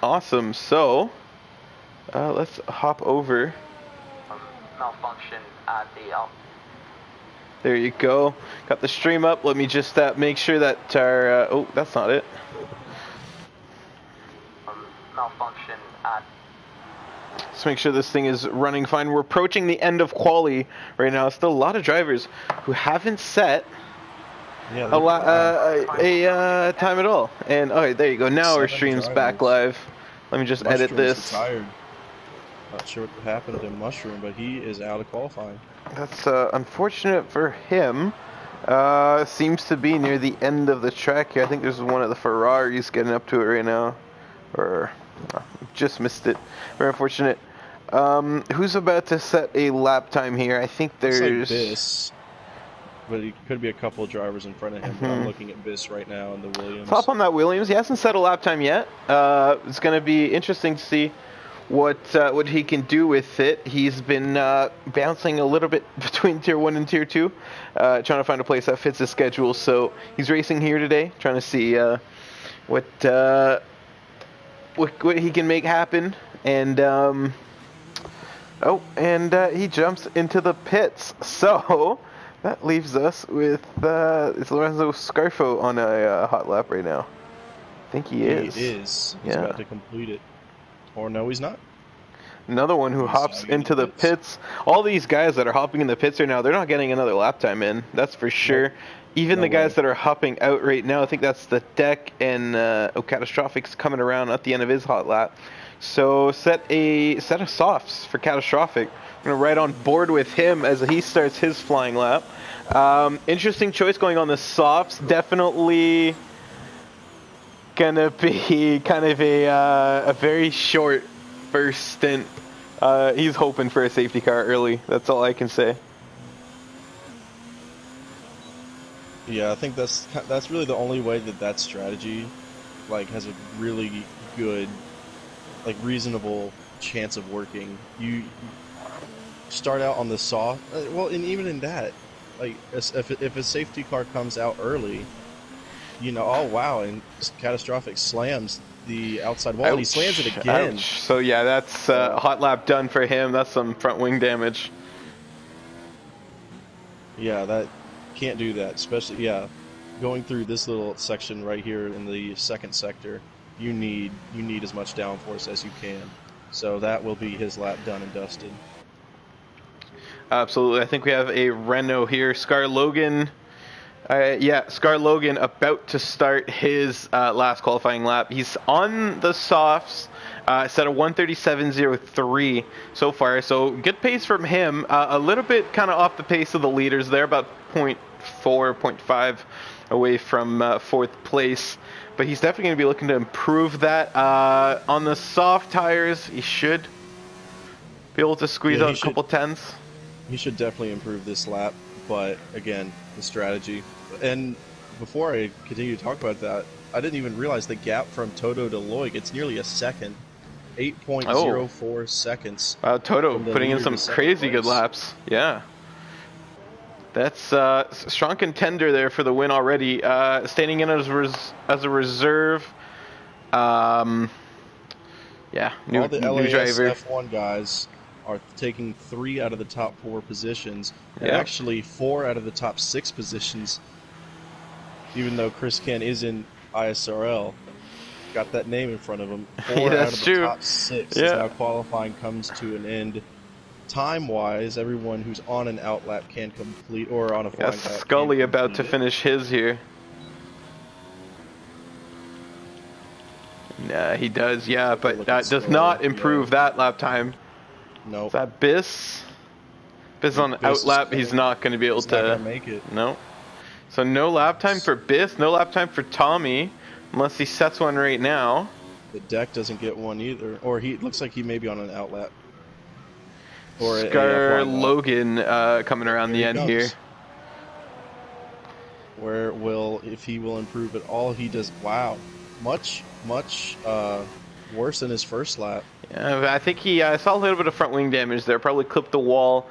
Awesome. So, let's hop over. There you go. Got the stream up. Let me just make sure that our... oh, that's not it. Let's make sure this thing is running fine. We're approaching the end of quali right now. Still a lot of drivers who haven't set a time at all. And oh, there you go. Now our stream's back live. Let me just edit this. Retired. Not sure what happened to Mushroom, but he is out of qualifying. That's unfortunate for him. Seems to be near the end of the track here. I think there's one of the Ferraris getting up to it right now. Or just missed it. Very unfortunate. Who's about to set a lap time here? I think there's... Looks like this, but it could be a couple of drivers in front of him. I'm looking at this right now in the Williams. Hop on that Williams. He hasn't set a lap time yet. It's going to be interesting to see what he can do with it. He's been bouncing a little bit between Tier 1 and Tier 2, trying to find a place that fits his schedule. So he's racing here today, trying to see what he can make happen. And he jumps into the pits. So that leaves us with it's Lorenzo Scarfo on a hot lap right now. I think he is. He is. He's about to complete it. Or no, he's not. Another one who hops into the pits. All these guys that are hopping in the pits right now, they're not getting another lap time in. That's for sure. Nope. Even the guys that are hopping out right now, I think that's the Deck and Catastrophic's coming around at the end of his hot lap. So set of softs for Catastrophic. I'm going to ride on board with him as he starts his flying lap. Interesting choice going on the softs. Definitely gonna be kind of a very short first stint. He's hoping for a safety car early. That's all I can say. Yeah, I think that's really the only way that strategy has a really good, reasonable chance of working. You start out on the soft, and even in that, if a safety car comes out early, oh wow, and Catastrophic slams the outside wall, and he slams it again. Ouch. So yeah, that's a hot lap done for him. That's some front wing damage. Yeah, that can't do that, especially going through this little section right here in the second sector. You need as much downforce as you can. So that will be his lap done and dusted. Absolutely. I think we have a Renault here. Scar Logan. Scar Logan about to start his last qualifying lap. He's on the softs, set a 1:37.03 so far. So good pace from him. A little bit kind of off the pace of the leaders there, about 0.4, 0.5 away from fourth place. But he's definitely going to be looking to improve that. On the soft tires, he should be able to squeeze out a couple tens. He should definitely improve this lap. But again, the strategy. And before I continue to talk about that, I didn't even realize the gap from Toto to Loic. It's nearly a second. 8.04 seconds. Wow, Toto putting in some crazy good laps. Yeah. That's a strong contender there for the win already. Standing in as a reserve. New All the LAS driver. F1 guys are taking 3 out of the top 4 positions, and actually 4 out of the top 6 positions, even though Chris Ken is in ISRL. Got that name in front of him. 4 out of the top 6 is how qualifying comes to an end. Time-wise, everyone who's on an out lap can complete, or on a flying lap. Scully about to finish his here. Nah, he does, but that does not improve that lap time. No. Is that Biss? Biss on out lap, he's not going to be able to make it. No. So no lap time for Biss, no lap time for Tommy, unless he sets one right now. The Deck doesn't get one either, or he looks like he may be on an out lap. Or Scar Logan coming around the end here. If he will improve at all, he does. Wow, much worse than his first lap. I think he saw a little bit of front wing damage there. Probably clipped the wall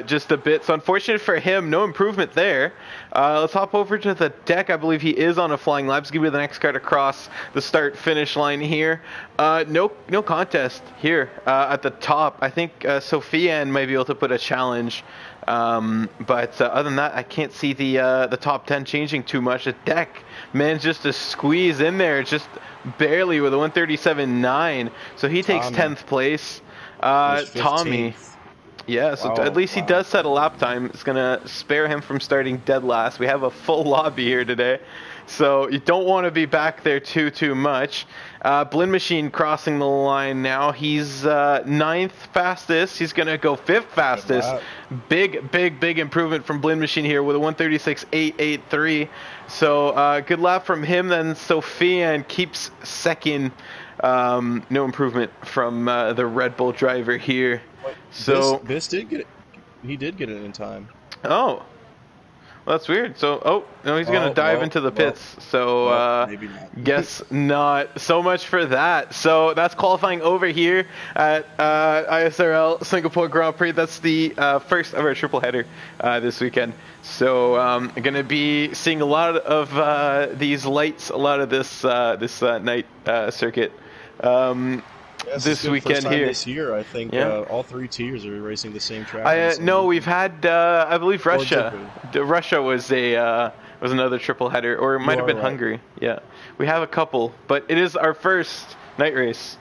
just a bit. So unfortunate for him, no improvement there. Let's hop over to the deck. I believe he is on a flying lap. It's going to be the next car to cross the start-finish line here. No contest here at the top. I think Sofian might be able to put a challenge. But other than that, I can't see the top 10 changing too much. The deck manages to squeeze in there just barely with a 137.9. So he takes 10th place. Tommy. Yeah, so at least he does set a lap time. It's going to spare him from starting dead last. We have a full lobby here today. So you don't want to be back there too much. Blinn Machine crossing the line now. He's 9th fastest. He's going to go 5th fastest. Big improvement from Blinn Machine here with a 136.883. So good lap from him. Then Sofian keeps second. No improvement from the Red Bull driver here. So this did get it. He did get it in time. Oh. Well, that's weird. So, no, he's going to dive into the pits. So, maybe not. Guess not. So much for that. So, that's qualifying over here at ISRL Singapore Grand Prix. That's the first of our triple header this weekend. So, going to be seeing a lot of these lights, a lot of this night circuit. This weekend here. This year, I think all 3 tiers are racing the same track. No, we've had I believe Russia. Russia was another triple header, or it might have been Hungary. Yeah, we have a couple, but it is our first night race.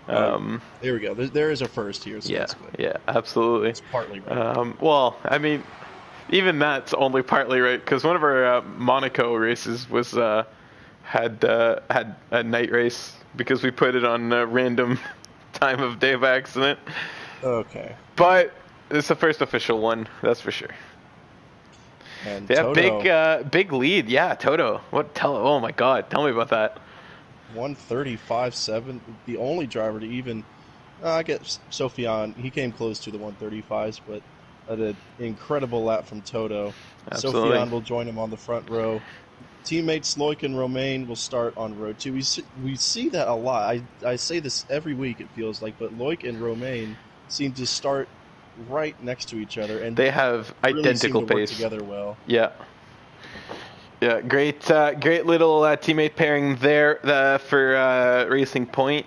There we go. There is a first here. So that's good. Yeah, absolutely. It's partly right. Well, I mean, even that's only partly right, because one of our Monaco races was had a night race because we put it on a random time of day by accident. Okay. But it's the first official one, that's for sure. And Toto, big lead. Yeah, Toto. Oh my God, tell me about that. 135.7. The only driver to even. I guess Sofian. He came close to the 135s, but an incredible lap from Toto. Absolutely. Sofian will join him on the front row. Teammates Loic and Romain will start on row 2. We see that a lot. I say this every week, it feels like, but Loic and Romain seem to start right next to each other, and they have really identical seem to work pace together well. Yeah, great little teammate pairing there for Racing Point.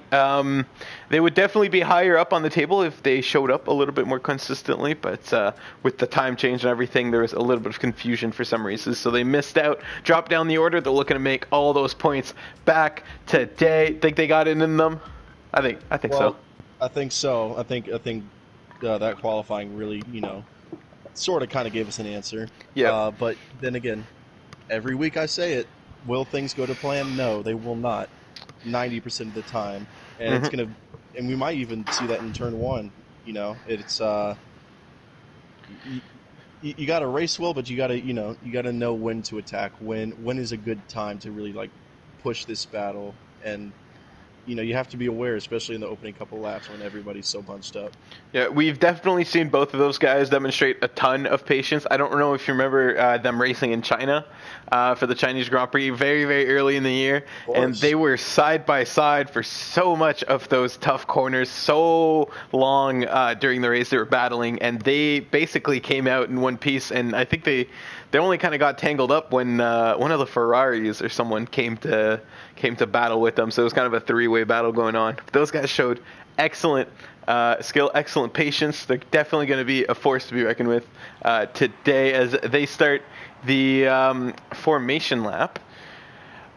They would definitely be higher up on the table if they showed up a little bit more consistently, but with the time change and everything, there was a little bit of confusion for some races, so they missed out, dropped down the order. They're looking to make all those points back today. Think they got it in them? I think so. I think so. I think that qualifying really, sort of kind of gave us an answer. Yeah. But then again, every week I say it, will things go to plan? No, they will not. 90% of the time. And it's going to, and we might even see that in turn 1. It's, you got to race well, but you got to know when to attack, when is a good time to really push this battle. And, you have to be aware, especially in the opening couple laps when everybody's so bunched up. Yeah, we've definitely seen both of those guys demonstrate a ton of patience. I don't know if you remember them racing in China for the Chinese Grand Prix very, very early in the year. And they were side by side for so much of those tough corners, so long during the race they were battling. And they basically came out in one piece. And I think they only kind of got tangled up when one of the Ferraris or someone came to battle with them. So it was kind of a three-way battle going on. But those guys showed excellent skill, excellent patience. They're definitely going to be a force to be reckoned with today as they start the formation lap.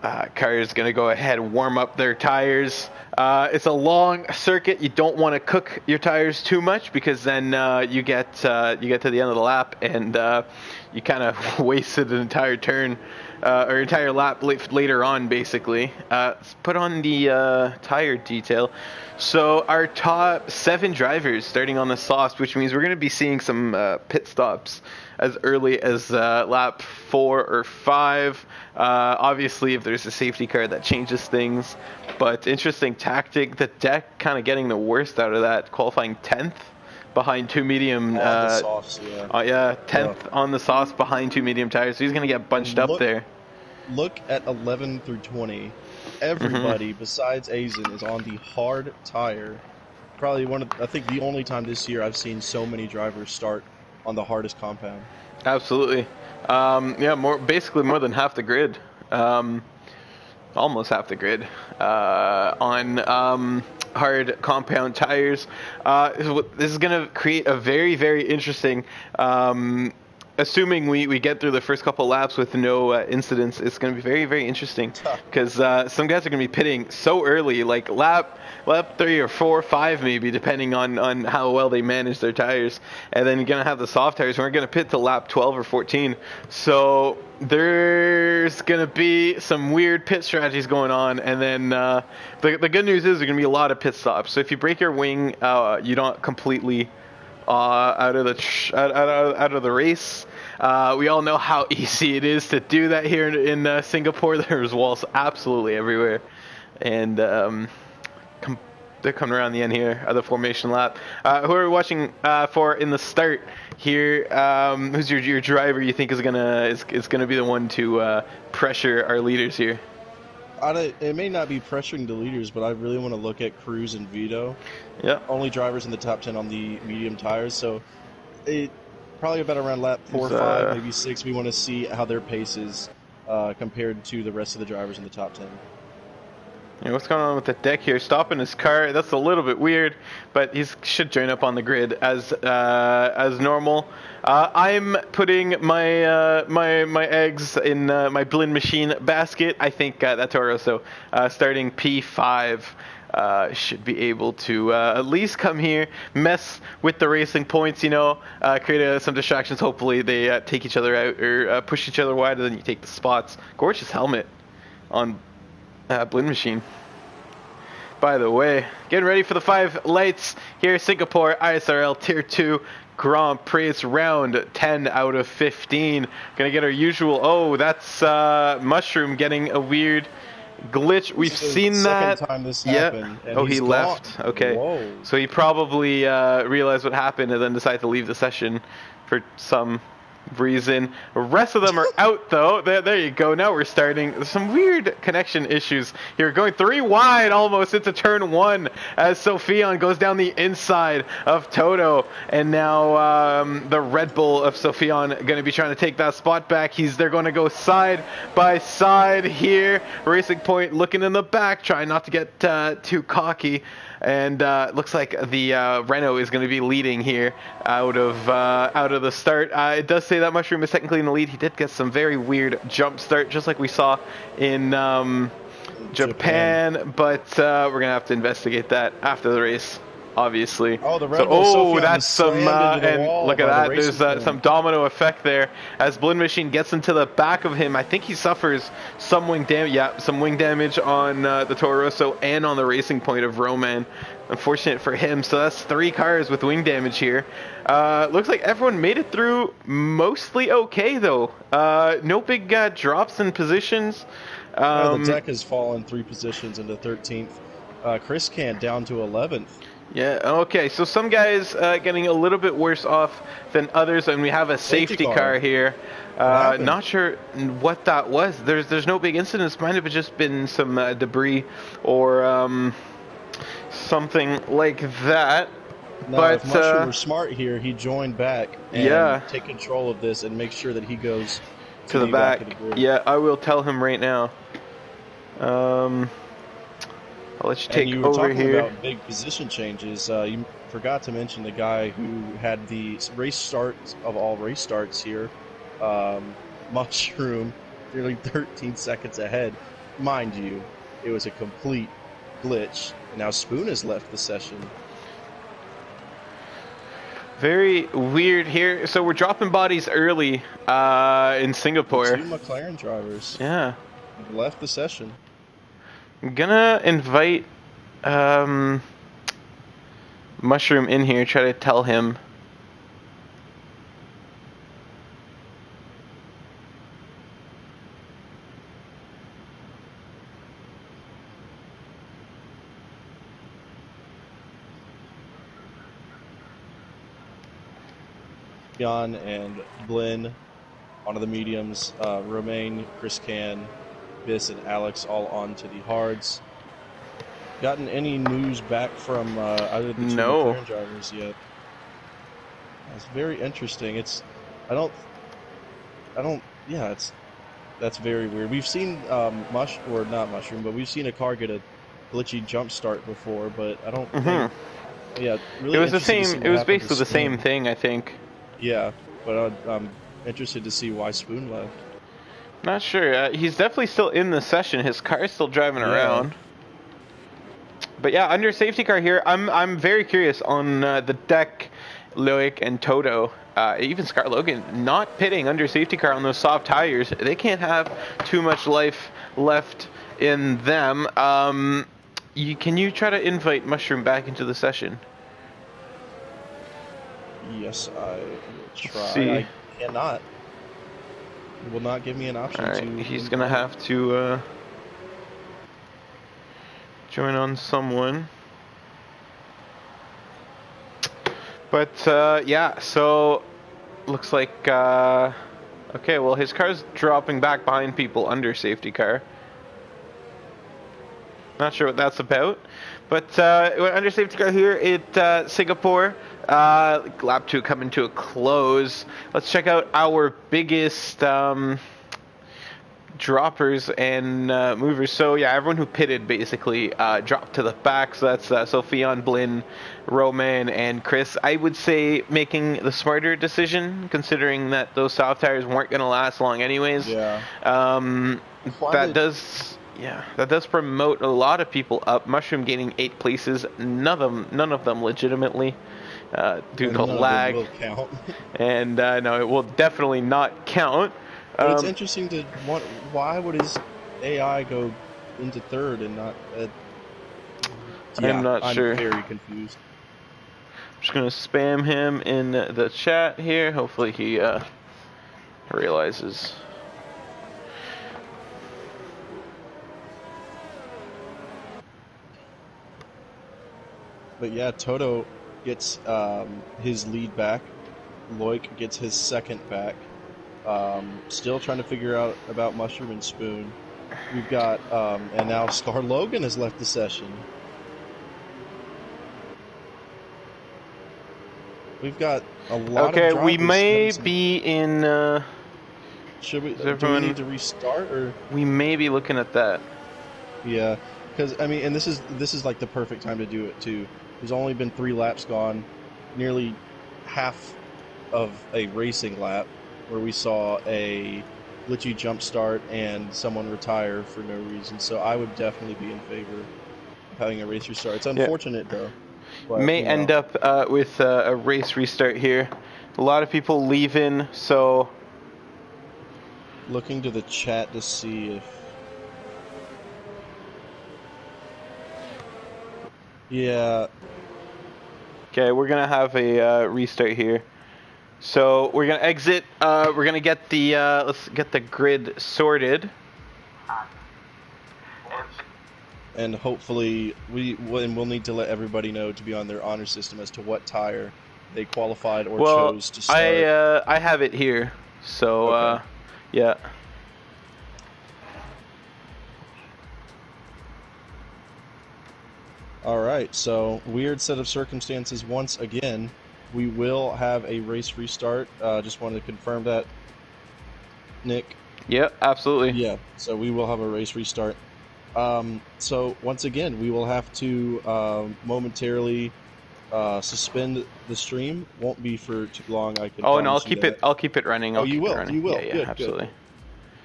Car is going to go ahead and warm up their tires. It's a long circuit. You don't want to cook your tires too much because then you get to the end of the lap and you kind of wasted an entire turn or entire lap later on, basically. Let's put on the tire detail. So our top 7 drivers starting on the softs, which means we're going to be seeing some pit stops as early as lap 4 or 5. Obviously, if there's a safety car, that changes things. But interesting tactic. The deck kind of getting the worst out of that, qualifying 10th behind 2 medium. 10th on the softs behind 2 medium tires. So he's going to get bunched up there. Look at 11 through 20. everybody besides Aizen is on the hard tire. Probably I think the only time this year I've seen so many drivers start on the hardest compound. Absolutely. Yeah, basically more than half the grid. Almost half the grid on hard compound tires. This is going to create a very, very interesting, assuming we get through the first couple laps with no incidents, it's going to be very, very interesting because some guys are going to be pitting so early, like lap 3 or 4 or 5 maybe, depending on how well they manage their tires. And then you're going to have the soft tires, and we're going to pit to lap 12 or 14. So there's going to be some weird pit strategies going on. And then the good news is there's going to be a lot of pit stops. So if you break your wing, you don't completely out of the race. We all know how easy it is to do that here in Singapore. There's walls absolutely everywhere, and they're coming around the end here of the formation lap. Who are we watching for in the start here? Who's your driver you think is gonna be the one to pressure our leaders here? It may not be pressuring the leaders, but I really want to look at Cruz and Vito. Yeah. Only drivers in the top 10 on the medium tires, so it probably about around lap 4 or 5, maybe 6. We want to see how their pace is compared to the rest of the drivers in the top 10. Yeah, what's going on with the deck here? Stopping his car. That's a little bit weird, but he should join up on the grid as normal. I'm putting my my eggs in my blend machine basket. I think that Toro Rosso starting P5 should be able to at least come here, mess with the racing points, create some distractions. Hopefully they take each other out or push each other wide, and then you take the spots. Gorgeous helmet on blend machine. By the way, getting ready for the 5 lights here, Singapore ISRL Tier 2 Grand Prix. It's round 10 out of 15. Gonna get our usual. Oh, that's Mushroom getting a weird glitch. We've seen that. Second time this happened. Oh, he left. Okay. Whoa. So he probably realized what happened and then decided to leave the session for some reason. The rest of them are out though. There you go. Now we're starting. There's some weird connection issues here. Going 3 wide almost into turn 1 as Sophion goes down the inside of Toto, and now the Red Bull of Sophion going to be trying to take that spot back. They're going to go side by side here. Racing Point looking in the back, trying not to get too cocky. And looks like the Renault is going to be leading here out of the start. It does say that Mushroom is technically in the lead. He did get some very weird jump start, just like we saw in Japan. But we're going to have to investigate that after the race, obviously. Oh, the Red Bull. That's some and look at that. There's some domino effect there as Blend Machine gets into the back of him. I think he suffers some wing damage. Yeah, some wing damage on the Toro Rosso and on the Racing Point of Roman. Unfortunate for him. So that's 3 cars with wing damage here. Looks like everyone made it through mostly okay though. No big drops in positions. The deck has fallen 3 positions into 13th. Chris Can down to 11th. Yeah, okay, so some guys getting a little bit worse off than others, and we have a safety car here. Not sure what that was. There's no big incidents. Might have just been some debris or something like that. No, but if Mushroom were smart here, he joined back and take control of this and make sure that he goes to the back. Yeah, I will tell him right now. I'll let you take over here. You were talking about big position changes. You forgot to mention the guy who had the race starts of all race starts here. Mushroom, nearly 13 seconds ahead. Mind you, it was a complete glitch. Now Spoon has left the session. Very weird here. So we're dropping bodies early in Singapore. 2 McLaren drivers. Yeah. Left the session. I'm gonna invite Mushroom in here, try to tell him. Jan and Blinn, one of the mediums, Romain, Chris Can, Biss and Alex all onto the hards. Gotten any news back from either of the two No. McLaren drivers yet? It's very interesting. I don't. Yeah, that's very weird. We've seen not mushroom, but we've seen a car get a glitchy jump start before, but I don't think. Yeah, really. It was the interested to see same. what It was happened to basically the same Spoon. thing, I think. Yeah, but I'm interested to see why Spoon left. Not sure. He's definitely still in the session. His car is still driving Yeah. around. But yeah, under safety car here, I'm very curious on the deck, Loic and Toto, even Scar Logan, not pitting under safety car on those soft tires. They can't have too much life left in them. Can you try to invite Mushroom back into the session? Yes, I will try. See. I cannot. It will not give me an option All right, to. he's gonna have to join on someone. But yeah, so looks like okay. Well, his car's dropping back behind people under safety car. Not sure what that's about, but under safety car here at Singapore. Lap 2 coming to a close. Let's check out our biggest droppers and movers. So yeah, everyone who pitted basically dropped to the back. So that's Sophion, Blin, Roman, and Chris. I would say making the smarter decision, considering that those soft tires weren't going to last long anyways. Yeah. That does promote a lot of people up. Mushroom gaining 8 places. None of them legitimately due to lag. Will count. And no, it will definitely not count. But it's interesting to why would his AI go into third and not? I'm not sure. I'm very confused. I'm just gonna spam him in the chat here. Hopefully he realizes. But yeah, Toto gets his lead back. Loic gets his second back. Still trying to figure out about Mushroom and Spoon. We've got, and now Scar Logan has left the session. We've got a lot of drivers. Okay, we may be in. Do we need to restart or? We may be looking at that. Yeah, because I mean, and this is like the perfect time to do it too. There's only been 3 laps gone, nearly half of a racing lap, where we saw a glitchy jump start and someone retire for no reason. So I would definitely be in favor of having a race restart. It's unfortunate though. But, may end up with a race restart here. A lot of people leaving, so. Looking to the chat to see if. Yeah. Okay, we're gonna have a restart here. So we're gonna exit. We're gonna get the let's get the grid sorted. And hopefully we'll need to let everybody know to be on their honor system as to what tire they qualified or chose to start. I have it here. So okay. Yeah. All right. So weird set of circumstances once again. We will have a race restart. Just wanted to confirm that, Nick. Yeah, absolutely. Yeah. So we will have a race restart. So once again, we will have to momentarily suspend the stream. Won't be for too long. I can. Oh no, I'll keep it running. You will. You will. Yeah, Good, absolutely.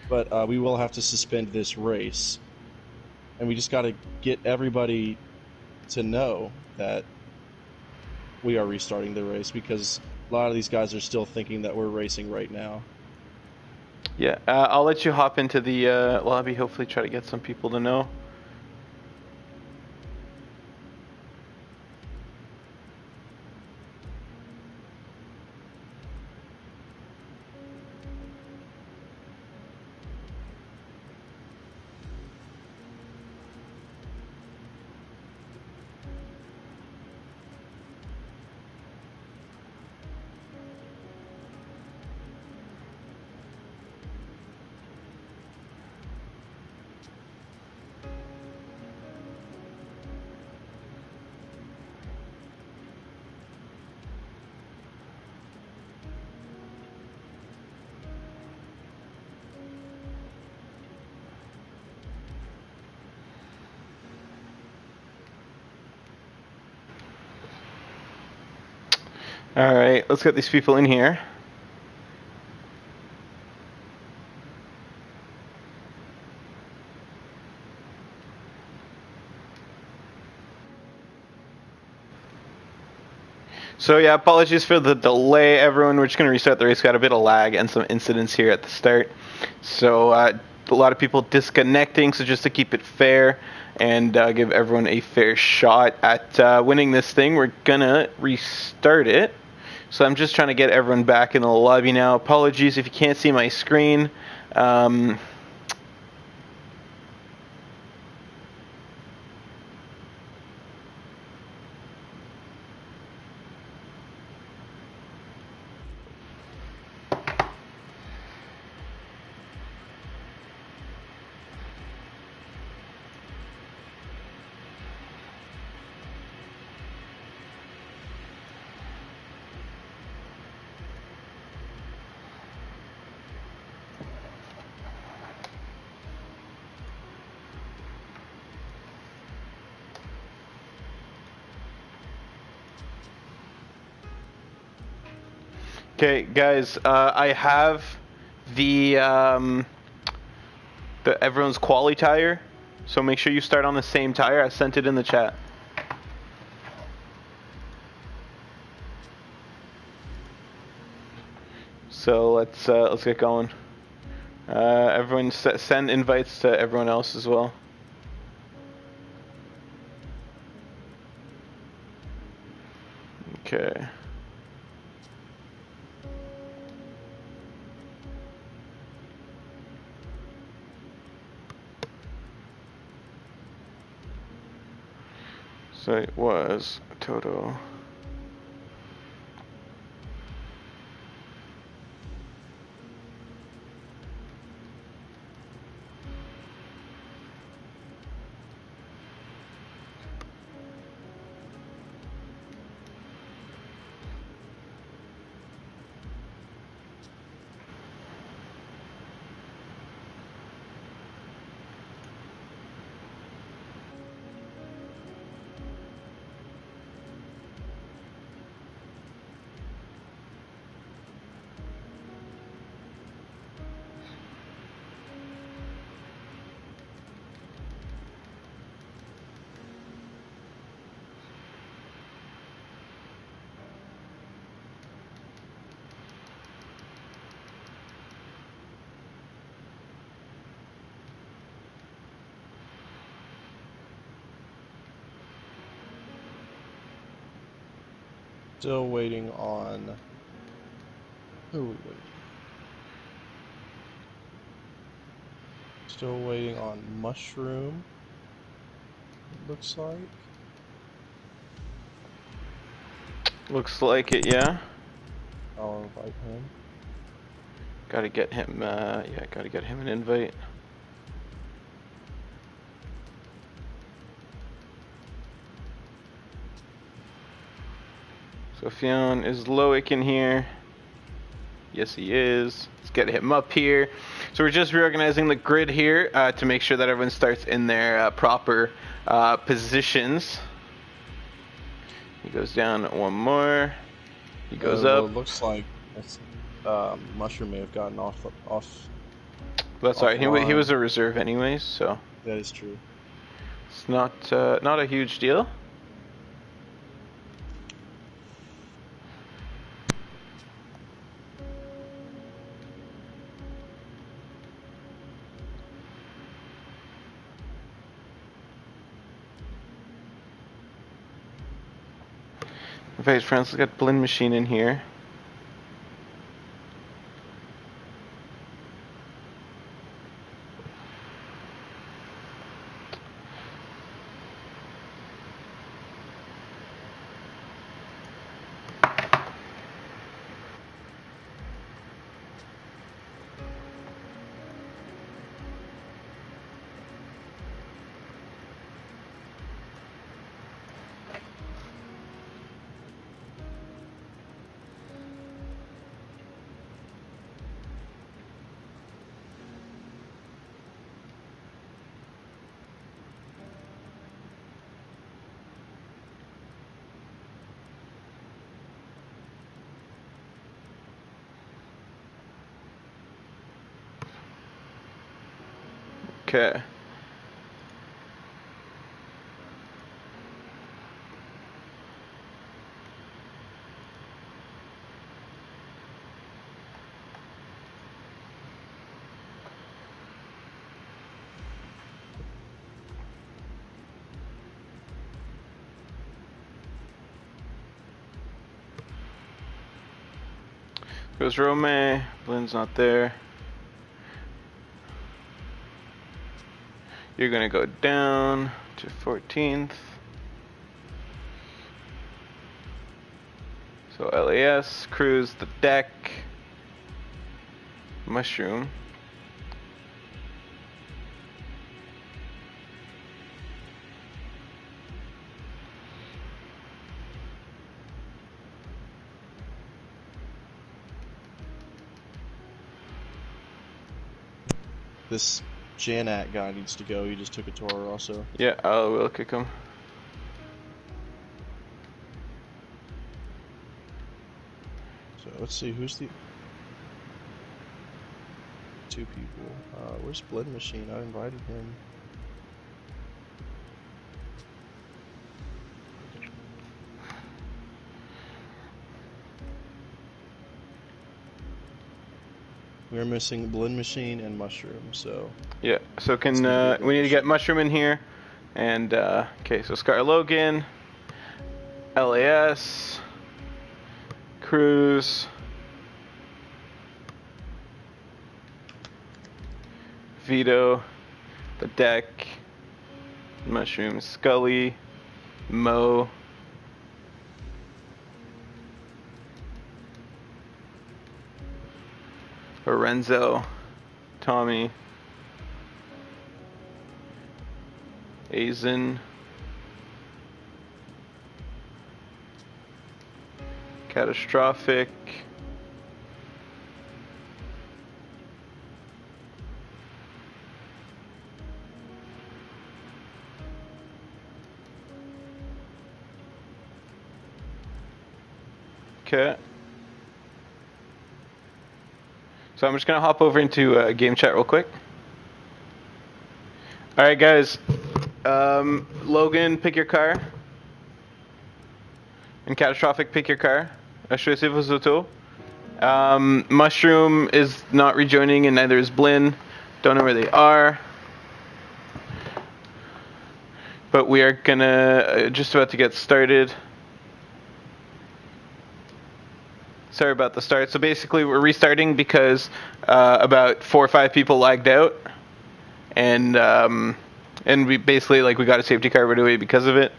Good. But we will have to suspend this race, and we just got to get everybody to know that we are restarting the race because a lot of these guys are still thinking that we're racing right now. Yeah, I'll let you hop into the lobby. Hopefully, try to get some people to know. All right, let's get these people in here. So yeah, apologies for the delay, everyone. We're just going to restart the race. Got a bit of lag and some incidents here at the start. So a lot of people disconnecting. So just to keep it fair and give everyone a fair shot at winning this thing, we're going to restart it. So I'm just trying to get everyone back in the lobby now. Apologies if you can't see my screen. Okay, guys, I have the everyone's quali tire, so make sure you start on the same tire. I sent it in the chat. So let's get going. Everyone send invites to everyone else as well. Okay. So it was Toto. Still waiting on. Who are we waiting? Still waiting on Mushroom. It looks like. Looks like it, yeah. I'll invite him. Gotta get him. Yeah, gotta get him an invite. Sophion, is Loic in here? Yes, he is. Let's get him up here. So we're just reorganizing the grid here to make sure that everyone starts in their proper positions. He goes down one more. He goes up. Well, it looks like Mushroom may have gotten off. That's all right. He was a reserve anyways, so that is true. it's not a huge deal. Okay, friends, let's get Blend Machine in here. Okay. Goes Rome. Blynn's not there. You're gonna go down to 14th. So LAS, Cruise, the deck, Mushroom. This Janat guy needs to go. He just took a tour also. Yeah, I will kick him. So let's see who's the 2 people. Where's Blend Machine? I invited him. We're missing Blend Machine and Mushroom, so... Yeah, so we need to get Mushroom in here. And, okay, so Scar Logan, LAS, Cruz, Vito, the deck, Mushroom, Scully, Mo, Lorenzo, Tommy, Azen, Catastrophic, okay. So I'm just gonna hop over into game chat real quick. All right, guys. Logan, pick your car. And Catastrophic, pick your car. Ashwesi Vuzuto. Mushroom is not rejoining, and neither is Blinn. Don't know where they are. But we are gonna just about to get started. Sorry about the start. So basically, we're restarting because about 4 or 5 people lagged out, and we basically we got a safety car right away because of it.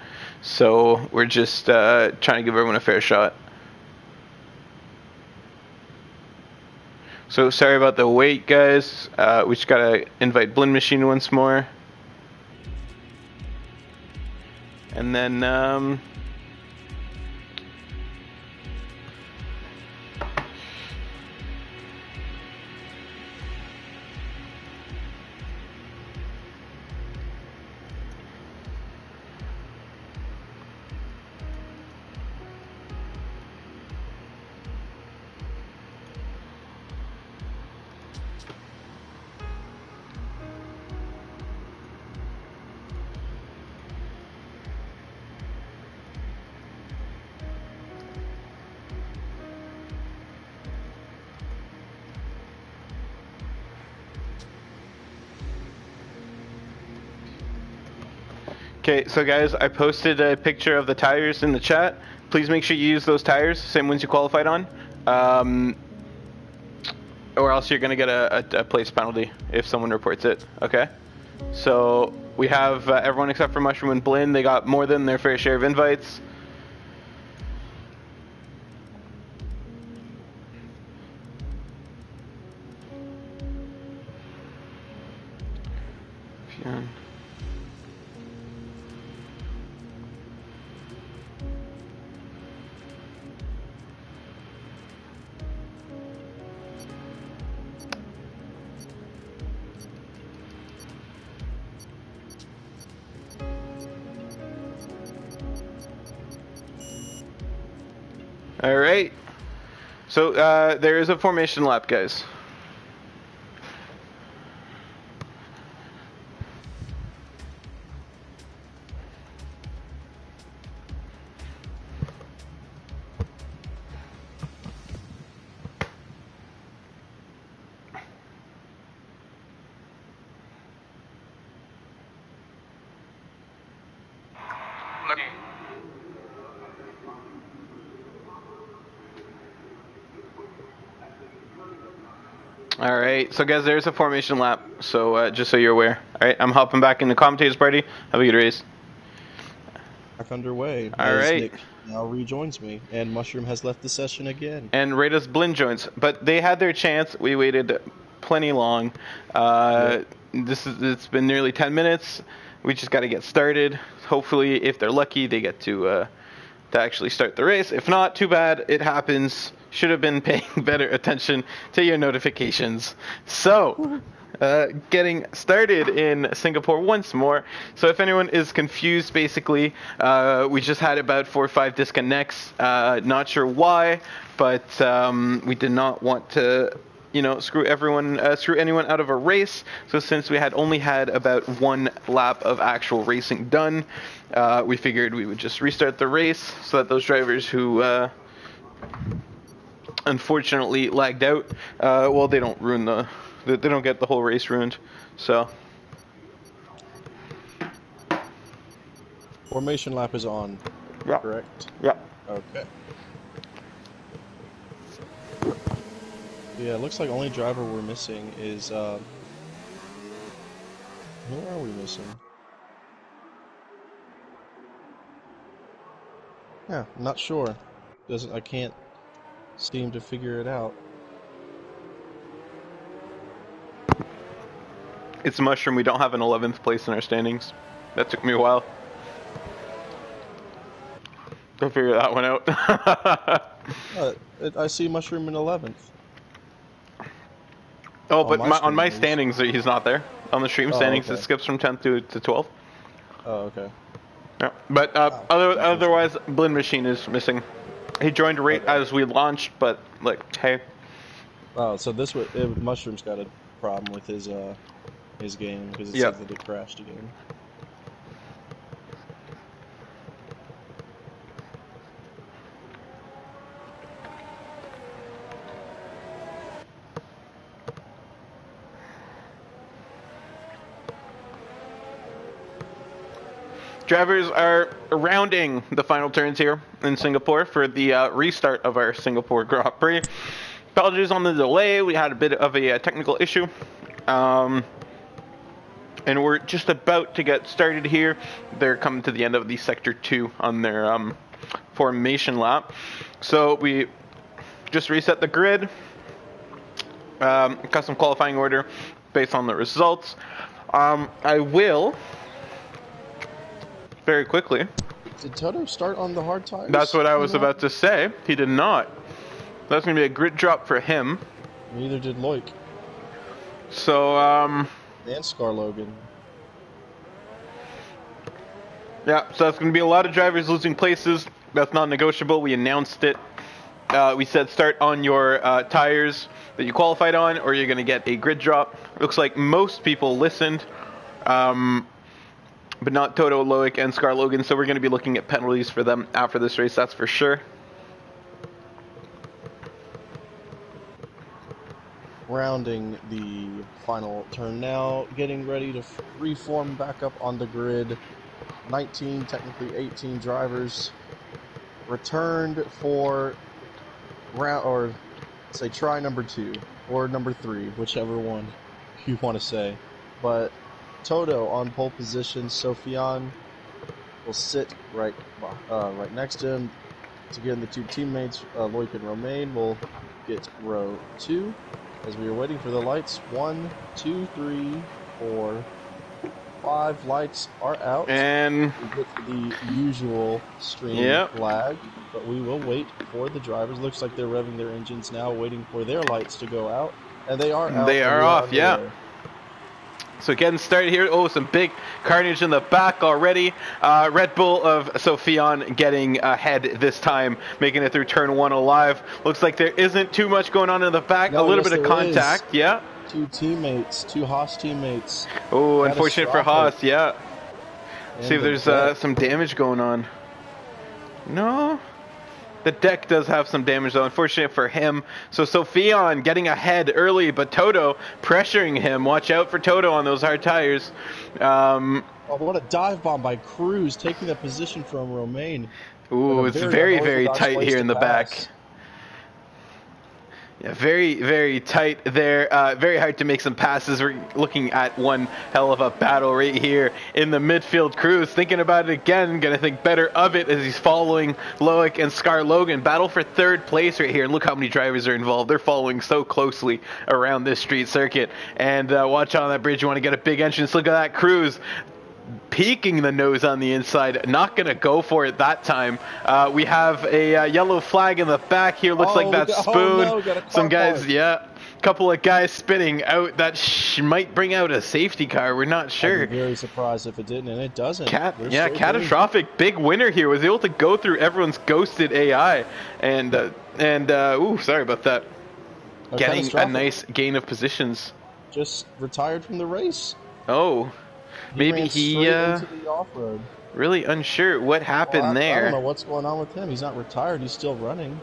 So we're just trying to give everyone a fair shot. So sorry about the wait, guys. We just gotta invite Blend Machine once more, and then. Okay, so guys, I posted a picture of the tires in the chat. Please make sure you use those tires, same ones you qualified on, or else you're gonna get a place penalty if someone reports it. Okay, so we have everyone except for Mushroom and Blinn. They got more than their fair share of invites. All right. So there is a formation lap, guys. All right, so guys, there's a formation lap. So just so you're aware. All right, I'm hopping back in the commentators party. Have a good race. Back underway. All as right. Nick now rejoins me, and Mushroom has left the session again. And Raiders Blinn joins, but they had their chance. We waited plenty long. It's been nearly 10 minutes. We just got to get started. Hopefully, if they're lucky, they get to actually start the race. If not, too bad. It happens. Should have been paying better attention to your notifications. So, getting started in Singapore once more. So if anyone is confused, basically, we just had about 4 or 5 disconnects. Not sure why, but we did not want to, screw anyone out of a race. So since we had only had about 1 lap of actual racing done, we figured we would just restart the race so that those drivers who unfortunately lagged out, they don't ruin they don't get the whole race ruined. So Formation lap is on. yeah. Correct? Yeah. Okay. Yeah, it looks like only driver we're missing is who are we missing? Yeah, I'm not sure. I can't seem to figure it out. It's Mushroom. We don't have an 11th place in our standings. That took me a while to figure that one out. I see Mushroom in 11th. Oh, but on my standings, he's not there. On the stream standings, okay. It skips from 10th to 12th. Oh, okay. Yeah, but otherwise, Blinn Machine is missing. He joined right as we launched, but hey. Oh, so Mushroom's got a problem with his game because it said that it crashed again. Drivers are rounding the final turns here in Singapore for the restart of our Singapore Grand Prix. Apologies on the delay. We had a bit of a technical issue. And we're just about to get started here. They're coming to the end of the Sector 2 on their formation lap. So we just reset the grid. Custom qualifying order based on the results. I will... very quickly. Did Toto start on the hard tires? That's what I was about to say. He did not. That's going to be a grid drop for him. Neither did Loic. So, and Scar Logan. Yeah, so that's going to be a lot of drivers losing places. That's not negotiable. We announced it. We said start on your tires that you qualified on, or you're going to get a grid drop. Looks like most people listened. But not Toto, Loic, and Scar Logan, so we're going to be looking at penalties for them after this race, that's for sure. Rounding the final turn now, getting ready to reform back up on the grid. 19, technically 18 drivers returned for try number 2 or number 3, whichever one you want to say. But Toto on pole position. Sofian will sit right next to him. Again, the 2 teammates, Loic and Romain, will get row 2 as we are waiting for the lights. 1, 2, 3, 4, 5 lights are out. And we get the usual stream lag, but we will wait for the drivers. Looks like they're revving their engines now, waiting for their lights to go out. And they are out. They are off, yeah. So getting started here. Oh, some big carnage in the back already. Red Bull of Sofian getting ahead this time, making it through turn 1 alive. Looks like there isn't too much going on in the back. A little bit of contact, yeah. 2 teammates, 2 Haas teammates. Oh, unfortunate for Haas, yeah. See if there's some damage going on. No. The deck does have some damage, though, unfortunate for him. So Sophion getting ahead early, but Toto pressuring him. Watch out for Toto on those hard tires. Oh, what a dive bomb by Cruz, taking the position from Romain. Ooh, it's very, very tight here in the back. Yeah, very, very tight there. Very hard to make some passes. We're looking at one hell of a battle right here in the midfield. Cruz thinking about it again, gonna think better of it as he's following Loic and Scar Logan. Battle for third place right here. And look how many drivers are involved. They're following so closely around this street circuit. And watch on that bridge. You want to get a big entrance. Look at that, Cruz peeking the nose on the inside, not gonna go for it that time. We have a yellow flag in the back here. Looks like that Spoon. Oh, no, some guys, yeah, couple of guys spitting out. That might bring out a safety car. We're not sure. I'd be very surprised if it didn't, and it doesn't. Yeah, catastrophic. Big winner here. Was able to go through everyone's ghosted AI, and ooh, sorry about that. Getting a nice gain of positions. Just retired from the race. Oh. Maybe he into the off-road. Really unsure what happened there. I don't know what's going on with him. He's not retired. He's still running.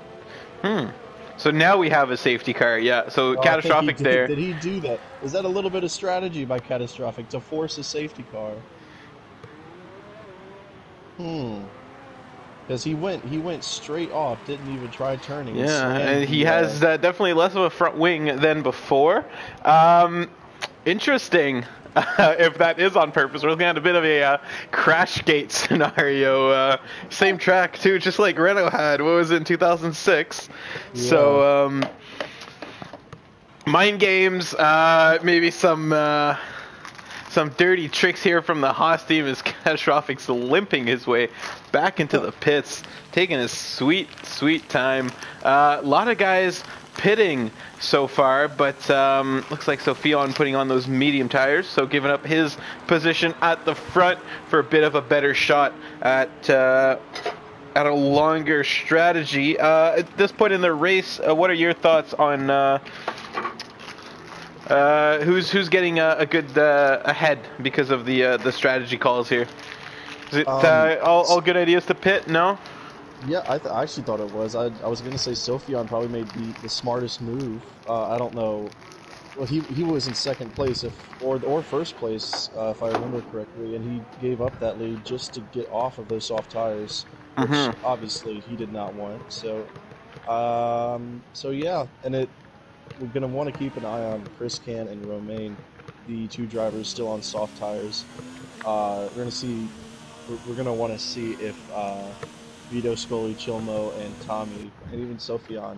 So now we have a safety car. Yeah. So catastrophic there. Did he do that? Is that a little bit of strategy by catastrophic to force a safety car? Because he went straight off. Didn't even try turning. Yeah, and he has definitely less of a front wing than before. Interesting. If that is on purpose. We're looking at a bit of a crash gate scenario. Same track too, just like Renault had. What was it, in 2006? Yeah. So mind games, maybe some dirty tricks here from the Haas team as Catastrophic's limping his way back into the pits, taking his sweet time. A lot of guys pitting so far, but looks like Sophion putting on those medium tires, so giving up his position at the front for a bit of a better shot at a longer strategy. At this point in the race, what are your thoughts on who's getting a good ahead because of the strategy calls here? Is it all good ideas to pit? No? Yeah, I actually thought it was. I was going to say Sophion probably made the smartest move. I don't know. Well, he was in second place or first place, if I remember correctly, and he gave up that lead just to get off of those soft tires, which obviously he did not want. So yeah, and we're going to want to keep an eye on Chris Can and Romain, the two drivers still on soft tires. We're going to want to see if Vito, Scully, Chilmo, and Tommy, and even Sophion,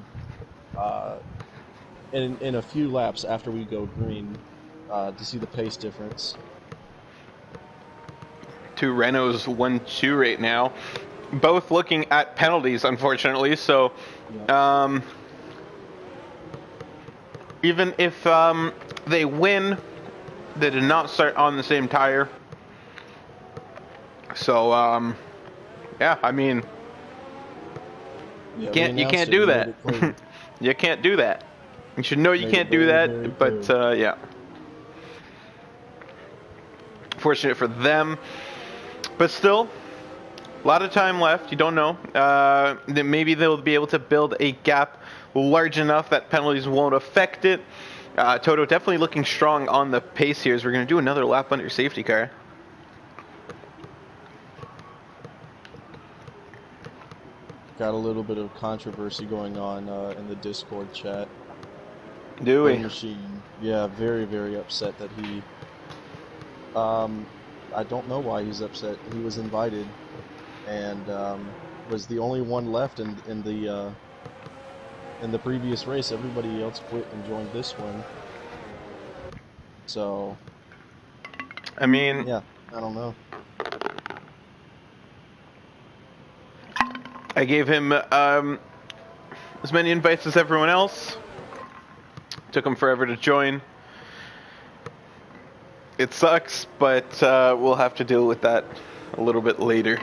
in a few laps after we go green, to see the pace difference. Two Renaults 1-2 right now, both looking at penalties, unfortunately. So, even if they win, they did not start on the same tire. So, yeah, I mean. You can't do that. You can't do that. You should know you can't do that, but yeah. Fortunate for them. But still, a lot of time left. You don't know. Then maybe they'll be able to build a gap large enough that penalties won't affect it. Toto definitely looking strong on the pace here as we're going to do another lap under safety car. Got a little bit of controversy going on in the Discord chat. Do we? Machine, yeah, very, very upset that he. I don't know why he's upset. He was invited, and was the only one left in the previous race. Everybody else quit and joined this one. So. I mean. Yeah, I don't know. I gave him as many invites as everyone else. Took him forever to join. It sucks, but we'll have to deal with that a little bit later.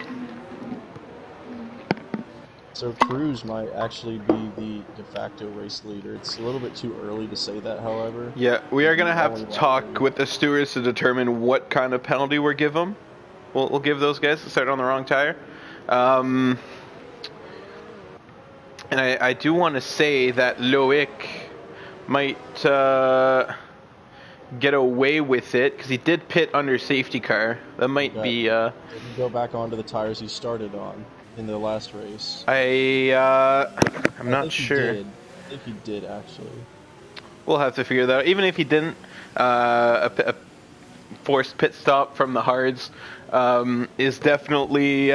So Cruz might actually be the de facto race leader. It's a little bit too early to say that, however. Yeah, we are going to have to talk with the stewards to determine what kind of penalty we'll give them. We'll give those guys to start on the wrong tire. And I do want to say that Loic might get away with it because he did pit under safety car. That might be. Didn't go back onto the tires he started on in the last race. I'm not sure. I think he did actually. We'll have to figure that out. Even if he didn't, a forced pit stop from the hards is definitely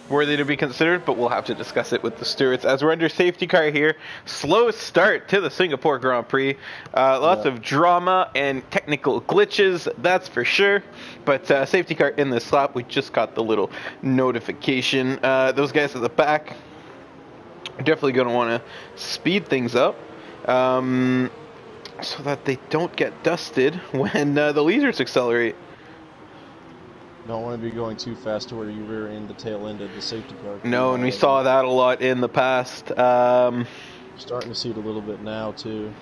worthy to be considered, but we'll have to discuss it with the stewards as we're under safety car here. Slow start to the Singapore Grand Prix. Lots of drama and technical glitches, that's for sure. But safety car in this lap, we just got the little notification. Those guys at the back are definitely going to want to speed things up so that they don't get dusted when the leaders accelerate. Don't want to be going too fast to where you rear end the tail end of the safety car. No, and we saw that a lot in the past. Starting to see it a little bit now too.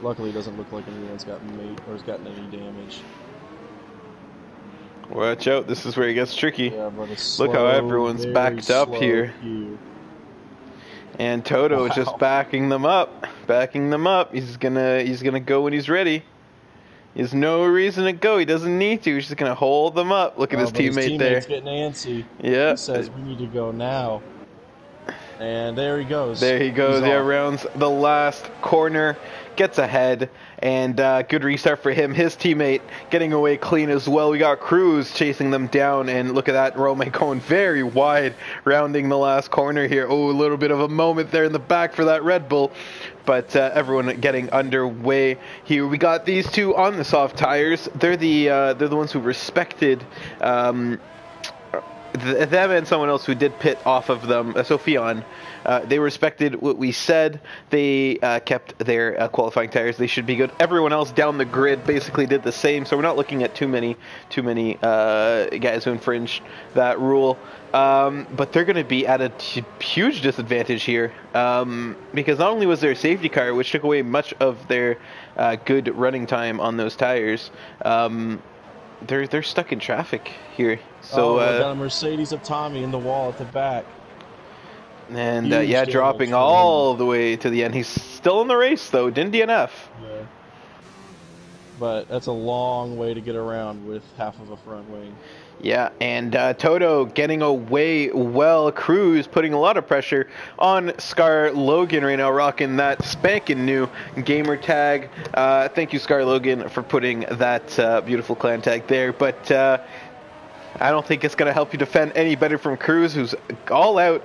Luckily, it doesn't look like anyone's gotten made or has gotten any damage. Watch out! This is where it gets tricky. Yeah, but it's slow, look how everyone's backed up here. Queue. And Toto is just backing them up. Backing them up. He's gonna go when he's ready. He has no reason to go. He doesn't need to. He's just going to hold them up. Look at his teammate there. His teammate's getting antsy. Yeah. He says, we need to go now. And there he goes. There he goes. Yeah, rounds the last corner. Gets ahead. And good restart for him. His teammate getting away clean as well. We got Cruz chasing them down. And look at that. Romain going very wide. Rounding the last corner here. Oh, a little bit of a moment there in the back for that Red Bull. But everyone getting underway here. We got these two on the soft tires. They're the ones who respected them and someone else who did pit off of them. Sophion. They respected what we said. They kept their qualifying tires. They should be good. Everyone else down the grid basically did the same. So we're not looking at too many guys who infringed that rule. But they're going to be at a huge disadvantage here because not only was there a safety car, which took away much of their good running time on those tires, they're stuck in traffic here. So we got a Mercedes of Tommy in the wall at the back. And yeah, dropping all the way to the end. He's still in the race though, didn't DNF. Yeah. But that's a long way to get around with half of a front wing. Yeah, and Toto getting away well. Cruz putting a lot of pressure on Scar Logan right now, rocking that spanking new gamer tag. Thank you, Scar Logan, for putting that beautiful clan tag there. But I don't think it's going to help you defend any better from Cruz, who's all out,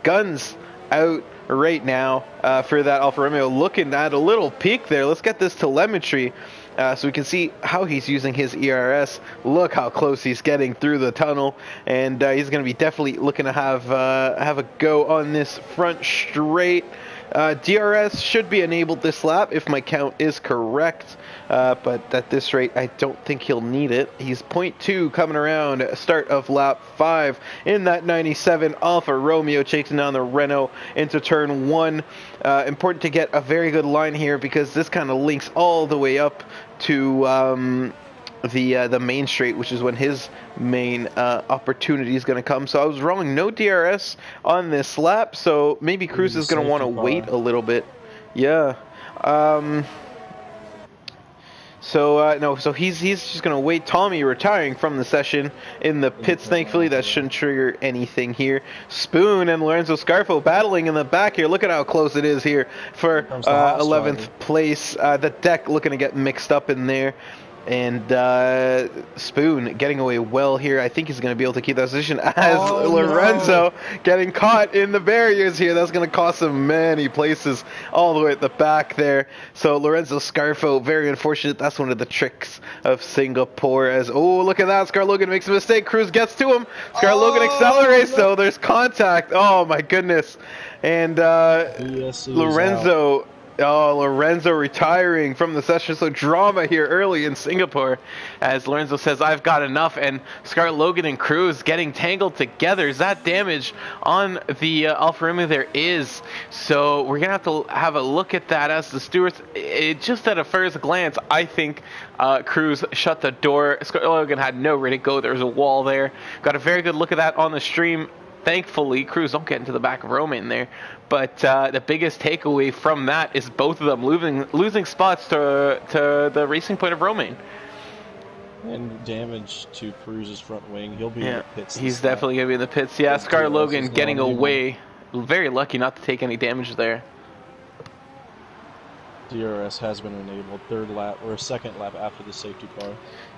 guns out right now for that Alfa Romeo. Looking at a little peek there. Let's get this telemetry. So we can see how he's using his ERS. Look how close he's getting through the tunnel, and he's going to be definitely looking to have a go on this front straight. DRS should be enabled this lap if my count is correct, but at this rate I don't think he'll need it. He's 0.2 coming around start of lap 5 in that 97 Alfa Romeo, chasing down the Renault into turn 1. Important to get a very good line here because this kind of links all the way up to the main straight, which is when his main opportunity is going to come. So I was wrong. No DRS on this lap, so maybe Cruz is going to want to wait a little bit. Yeah. So he's just going to wait. Tommy retiring from the session in the pits. Thankfully, that shouldn't trigger anything here. Spoon and Lorenzo Scarfo battling in the back here. Look at how close it is here for 11th place. The deck looking to get mixed up in there. And Spoon getting away well here. I think he's going to be able to keep that position as Lorenzo getting caught in the barriers here. That's going to cost him many places all the way at the back there. So Lorenzo Scarfo, very unfortunate. That's one of the tricks of Singapore. As look at that. Scar Logan makes a mistake. Cruz gets to him. Scar Logan accelerates, so there's contact. Oh my goodness. And Lorenzo. Lorenzo retiring from the session. So drama here early in Singapore as Lorenzo says, I've got enough. And Scar Logan and Cruz getting tangled together. Is that damage on the Alfa Romeo? There is. So we're going to have a look at that as the stewards. Just at a first glance, I think Cruz shut the door. Scar Logan had nowhere to go. There was a wall there. Got a very good look at that on the stream. thankfully, Cruz don't get into the back of Romain there. But the biggest takeaway from that is both of them losing spots to the racing point of Romain. And damage to Cruz's front wing. He'll be in the pits. He's definitely going to be in the pits. Yeah, Scar Logan getting away. Very lucky not to take any damage there. DRS has been enabled. Third lap, or a second lap after the safety car.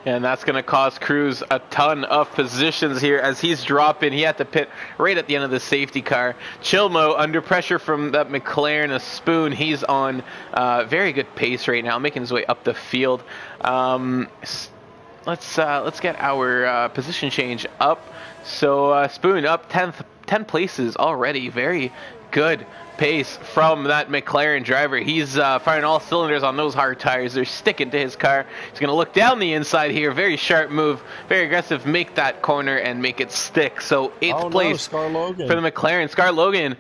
And that's going to cost Cruz a ton of positions here as he's dropping. He had to pit right at the end of the safety car. Chilmo under pressure from that McLaren, a Spoon. He's on very good pace right now, making his way up the field. Let's get our position change up. So Spoon up 10 places already. Very good pace from that McLaren driver. He's firing all cylinders on those hard tires. They're sticking to his car. He's going to look down the inside here. Very sharp move. Very aggressive. Make that corner and make it stick. So 8th place for the McLaren. Scar Logan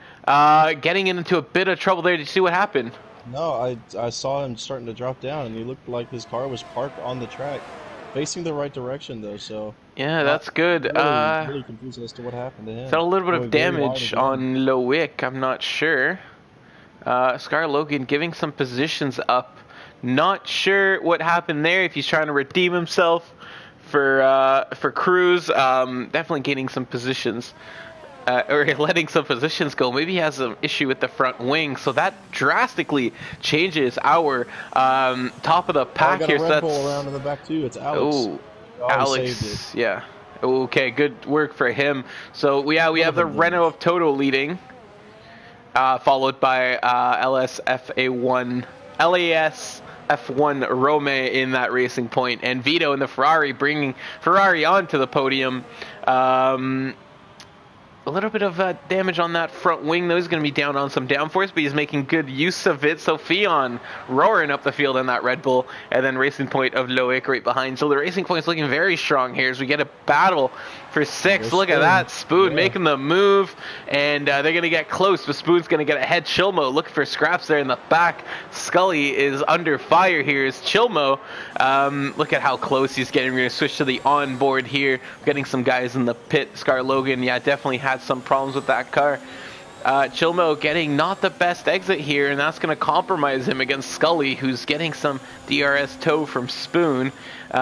getting into a bit of trouble there. Did you see what happened? No, I saw him starting to drop down, and he looked like his car was parked on the track. Facing the right direction, though, so... Yeah, that's good. Really confused as to what happened to him. Is that a little bit of damage on Loic? I'm not sure. Scar Logan giving some positions up. Not sure what happened there, if he's trying to redeem himself for Cruz. Definitely gaining some positions. Or letting some positions go. Maybe he has some issue with the front wing, so that drastically changes our top of the pack here. So that's around in the back too. It's Alex. Oh, Alex, yeah. Okay, good work for him. So we have the Renault of Toto leading, followed by LAS F1 Rome in that racing point, and Vito in the Ferrari bringing Ferrari onto the podium. A little bit of damage on that front wing, though. He's going to be down on some downforce, but he's making good use of it. So Fionn roaring up the field in that Red Bull, and then Racing Point of Loic right behind. So the Racing Point's looking very strong here as we get a battle for 6th. Look at that. Spoon making the move, and they're going to get close, but Spoon's going to get ahead. Chilmo looking for scraps there in the back. Scully is under fire here as Chilmo. Look at how close he's getting. We're going to switch to the onboard here. Getting some guys in the pit. Scar Logan, yeah, definitely had some problems with that car. Chilmo getting not the best exit here, and that's going to compromise him against Scully, who's getting some DRS tow from Spoon.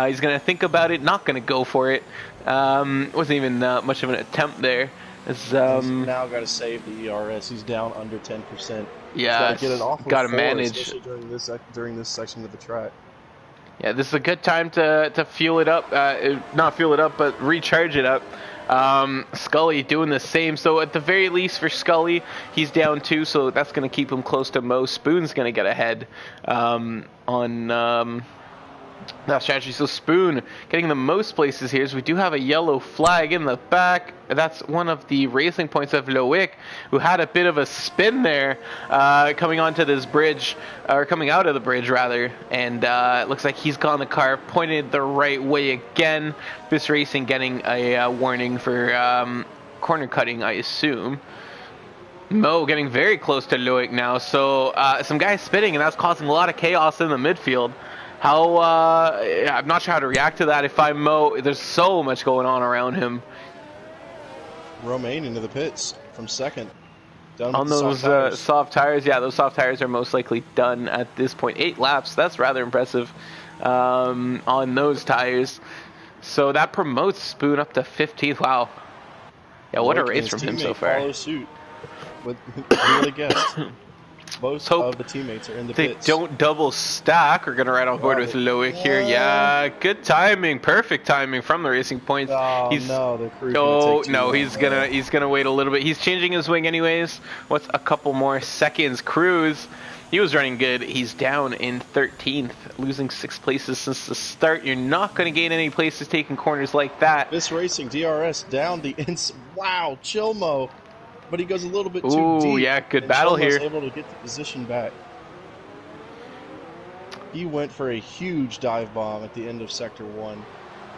He's going to think about it, not going to go for it. Wasn't even much of an attempt there. He's now got to save the ERS. He's down under 10%. Yeah, got to manage during this section of the track. Yeah, this is a good time to fuel it up. Not fuel it up, but recharge it up. Scully doing the same. So at the very least for Scully, he's down 2, so that's going to keep him close to Mo. Spoon's going to get ahead on that strategy. So Spoon getting the most places here. So we do have a yellow flag in the back. That's one of the racing points of Loic, who had a bit of a spin there coming onto this bridge, or coming out of the bridge rather, and it looks like he's got the car pointed the right way again. This Racing getting a warning for corner cutting, I assume. Mo getting very close to Loic now, so some guys spinning, and that's causing a lot of chaos in the midfield. I'm not sure how to react to that if I'm Mo. There's so much going on around him. Romain into the pits from 2nd. Done on those soft tires. Yeah, those soft tires are most likely done at this point. 8 laps. That's rather impressive on those tires. So that promotes Spoon up to 15th. Wow. Yeah, what a race from him so far. Follow suit with really guessed. Most of the teammates are in the pits. They don't double stack. We're going to ride on board with Loic here. Yeah, good timing. Perfect timing from the Racing Points. Oh, no, he's gonna wait a little bit. He's changing his wing anyways. What's a couple more seconds? Cruz, he was running good. He's down in 13th, losing 6 places since the start. You're not going to gain any places taking corners like that. This Racing DRS down the wow, Chilmo. But he goes a little bit too deep. Yeah, good battle here. Able to get the position back. He went for a huge dive bomb at the end of Sector 1.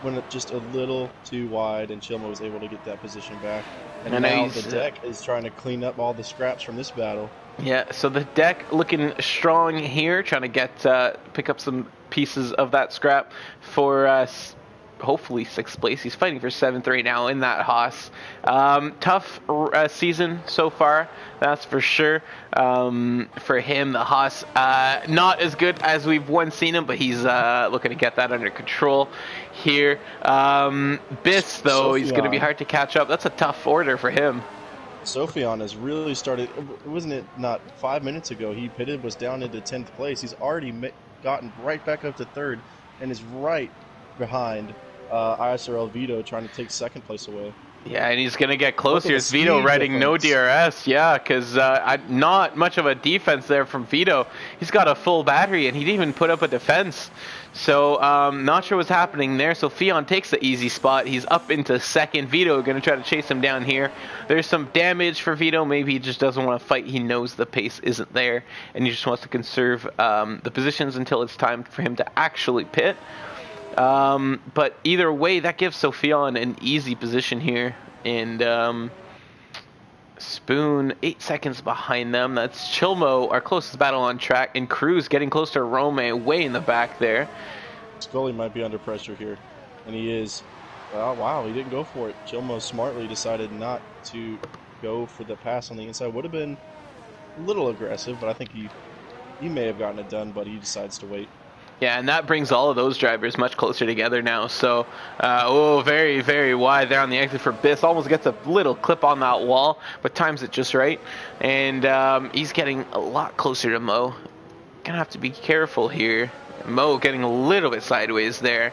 Went just a little too wide, and Chilmo was able to get that position back. And now the deck is trying to clean up all the scraps from this battle. Yeah, so the deck looking strong here, trying to get pick up some pieces of that scrap for hopefully 6th place. He's fighting for 7th right now in that Haas. Tough season so far, that's for sure. For him, the Haas, not as good as we've once seen him, but he's looking to get that under control here. Biss, though, he's going to be hard to catch up. That's a tough order for him. Sophion has really started, wasn't it not 5 minutes ago, he pitted, was down into 10th place. He's already gotten right back up to 3rd and is right behind ISRL Vito trying to take 2nd place away. Yeah, and he's going to get closer. It's Vito riding no DRS, yeah, because not much of a defense there from Vito. He's got a full battery, and he didn't even put up a defense. So, not sure what's happening there. So, Fion takes the easy spot. He's up into 2nd. Vito going to try to chase him down here. There's some damage for Vito. Maybe he just doesn't want to fight. He knows the pace isn't there, and he just wants to conserve the positions until it's time for him to actually pit. But either way, that gives Sophion an easy position here, and Spoon 8 seconds behind them. That's Chilmo, our closest battle on track, and Cruz getting close to Rome way in the back there. Scully might be under pressure here, and he is. Oh, wow, he didn't go for it. Chilmo smartly decided not to go for the pass on the inside. Would have been a little aggressive, but I think he may have gotten it done, but he decides to wait. Yeah, and that brings all of those drivers much closer together now. So, very, very wide there on the exit for Biss. Almost gets a little clip on that wall, but times it just right. And he's getting a lot closer to Mo. Gonna have to be careful here. Mo getting a little bit sideways there.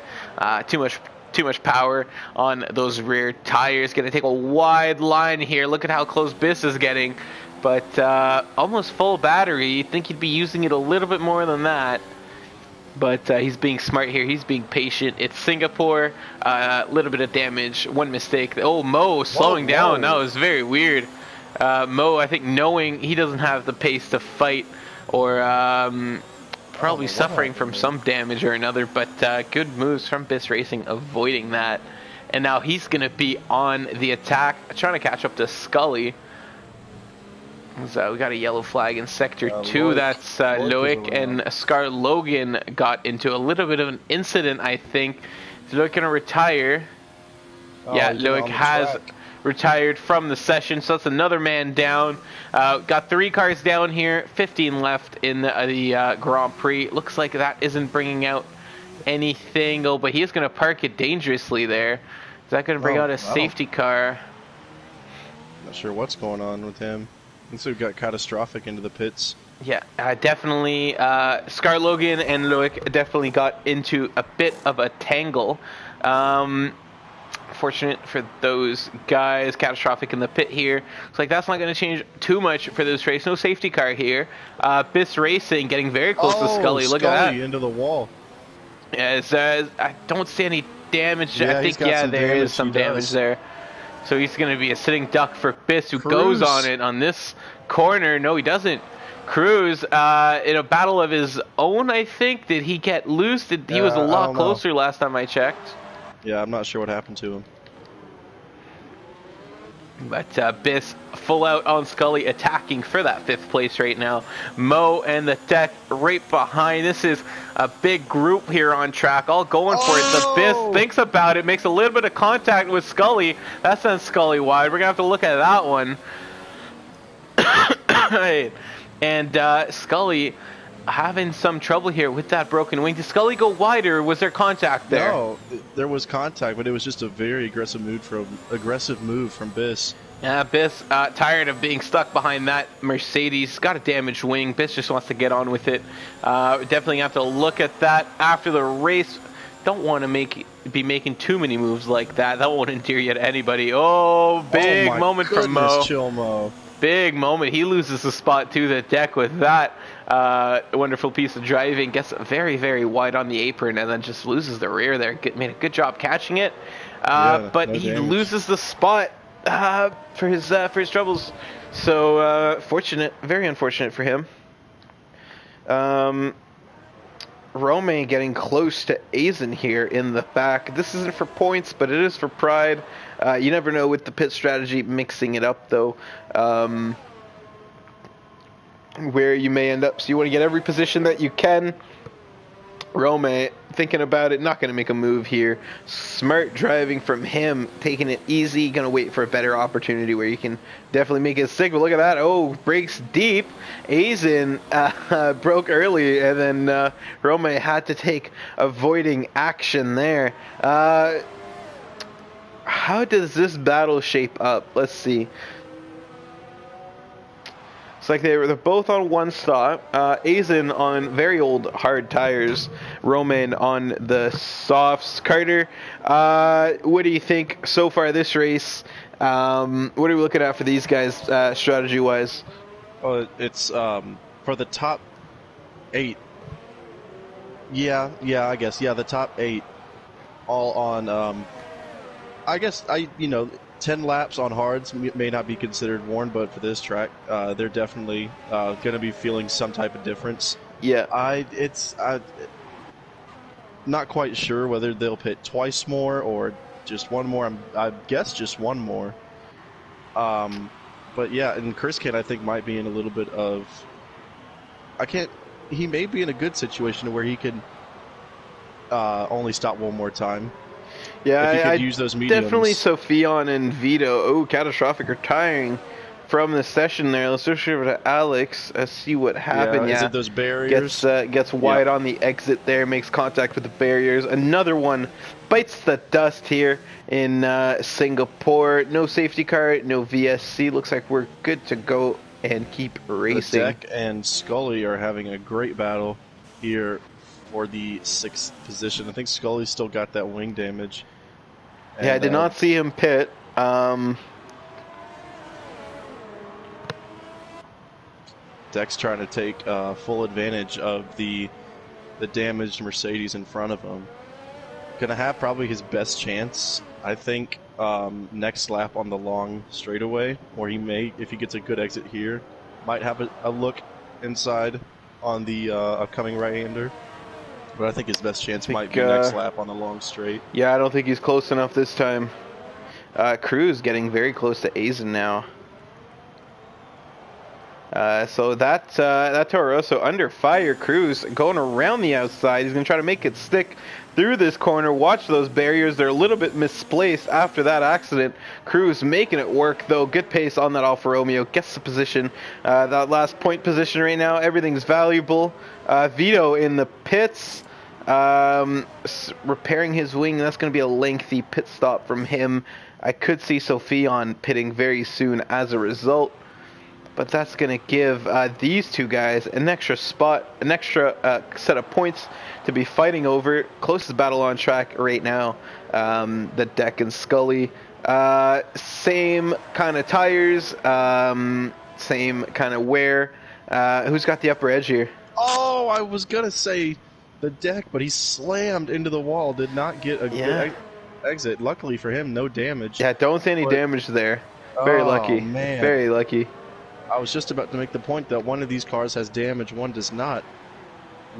Too much power on those rear tires. Gonna take a wide line here. Look at how close Biss is getting. But almost full battery. You'd think he'd be using it a little bit more than that. But he's being smart here. He's being patient. It's Singapore. A little bit of damage. One mistake. Oh, Mo slowing down. That was very weird. Mo, I think, knowing he doesn't have the pace to fight, or probably suffering from some damage or another. But good moves from Biss Racing avoiding that. And now he's going to be on the attack, trying to catch up to Scully. So we got a yellow flag in Sector 2. That's Loic and Scar Logan got into a little bit of an incident, I think. Is Loic going to retire? Yeah, Loic has retired from the session, so that's another man down. Got 3 cars down here, 15 left in the Grand Prix. Looks like that isn't bringing out anything. Oh, but he is going to park it dangerously there. Is that going to bring out a safety car? Not sure what's going on with him. And so we got catastrophic into the pits. Yeah, definitely. Scar Logan and Loic definitely got into a bit of a tangle. Fortunate for those guys. Catastrophic in the pit here. Looks like that's not going to change too much for this race. No safety car here. Biss Racing getting very close to Scully. Look at that. Into the wall. Yeah, I don't see any damage. I think, there is some damage there. So he's going to be a sitting duck for Biss, who goes on it on this corner. No, he doesn't. Cruz, in a battle of his own, I think. Did he get loose? He was a lot closer last time I checked. Yeah, I'm not sure what happened to him. But Biss full out on Scully, attacking for that 5th place right now. Mo and the tech right behind. This is a big group here on track, all going for it. The Biss thinks about it, makes a little bit of contact with Scully. That sends Scully wide. We're going to have to look at that one. And Scully having some trouble here with that broken wing. Did Scully go wider, or was there contact there? No, there was contact, but it was just a very aggressive move from Biss. Yeah, Biss, tired of being stuck behind that Mercedes. Got a damaged wing. Biss just wants to get on with it. Definitely have to look at that after the race. Don't want to be making too many moves like that. That won't endear you to anybody. Oh, big moment from Mo. Mo. Big moment. He loses the spot to the deck with that wonderful piece of driving. Gets very, very wide on the apron and then just loses the rear there. Made a good job catching it. But he loses the spot for his troubles. So fortunate, very unfortunate for him. Rome getting close to Azen here in the back. This isn't for points, but it is for pride. You never know with the pit strategy, mixing it up though, where you may end up. So you want to get every position that you can. Rome thinking about it, not going to make a move here. Smart driving from him, taking it easy, going to wait for a better opportunity where you can definitely make it stick. But look at that. Oh, breaks deep. Aizen broke early, and then Rome had to take avoiding action there. How does this battle shape up? Let's see. It's like they're both on one stop. Aizen on very old hard tires. Roman on the softs. Carter, what do you think so far this race? What are we looking at for these guys strategy-wise? Oh, it's for the top 8. Yeah, I guess. Yeah, the top 8 all on I guess 10 laps on hards may not be considered worn, but for this track, they're definitely going to be feeling some type of difference. Yeah. It's not quite sure whether they'll pit twice more or just one more. I guess just one more. But yeah, and Chris Kent, I think, might be in a little bit of... He may be in a good situation where he could only stop one more time. Yeah, if he could use those mediums. Definitely Sophion and Vito. Oh, catastrophic retiring from the session there. Let's switch over to Alex. See what happened. Yeah, is it those barriers? Gets wide on the exit there, makes contact with the barriers. Another one bites the dust here in Singapore. No safety car, no VSC. Looks like we're good to go and keep racing. Deck and Scully are having a great battle here for the 6th position. I think Scully's still got that wing damage. And, yeah, I did not see him pit. Deck's trying to take full advantage of the damaged Mercedes in front of him. Gonna have probably his best chance, I think, next lap on the long straightaway, where he may, if he gets a good exit here, might have a look inside on the upcoming right-hander. But I think his best chance might be next lap on the long straight. Yeah, I don't think he's close enough this time. Cruz getting very close to Aizen now. So that Toro Rosso under fire. Cruz going around the outside. He's going to try to make it stick through this corner. Watch those barriers. They're a little bit misplaced after that accident. Cruz making it work, though. Good pace on that Alfa Romeo. Gets the position. That last point position right now, everything's valuable. Vito in the pits. Repairing his wing. That's going to be a lengthy pit stop from him. I could see Sophion pitting very soon as a result. But that's going to give these two guys an extra spot, an extra set of points to be fighting over. Closest battle on track right now, the Deck and Scully. Same kind of tires, same kind of wear. Who's got the upper edge here? Oh, I was going to say the Deck, but he slammed into the wall. Did not get a good exit. Luckily for him, no damage. Yeah, don't see any damage there. Very lucky. Man. Very lucky. I was just about to make the point that one of these cars has damage, one does not.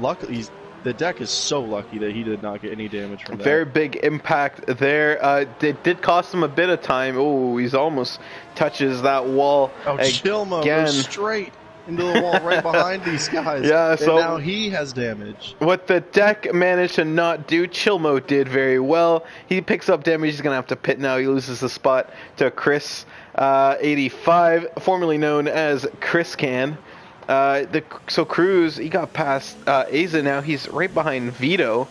Luckily, the Deck is so lucky that he did not get any damage from that. Very big impact there. It did cost him a bit of time. Oh, he's almost touches that wall. Oh, Chilmo goes straight into the wall right behind these guys. Yeah, so and now he has damage. What the Deck managed to not do, Chilmo did very well. He picks up damage. He's going to have to pit now. He loses the spot to Chris 85, formerly known as Chris Can. So Cruz, he got past Aizen now. He's right behind Vito.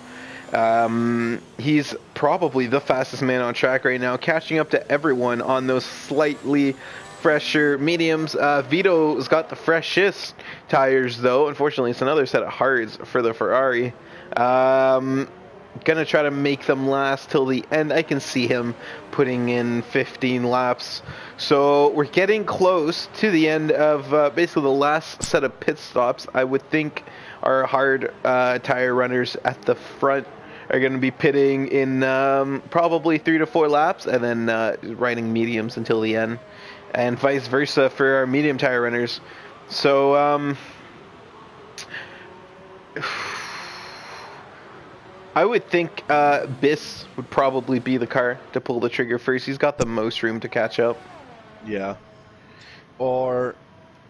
He's probably the fastest man on track right now, catching up to everyone on those slightly fresher mediums. Vito's got the freshest tires, though. Unfortunately, it's another set of hards for the Ferrari. Gonna try to make them last till the end. I can see him putting in 15 laps. So we're getting close to the end of basically the last set of pit stops. I would think our hard tire runners at the front are going to be pitting in probably 3 to 4 laps, and then riding mediums until the end, and vice versa for our medium tire runners. So I would think Biss would probably be the car to pull the trigger first. He's got the most room to catch up. Yeah. Or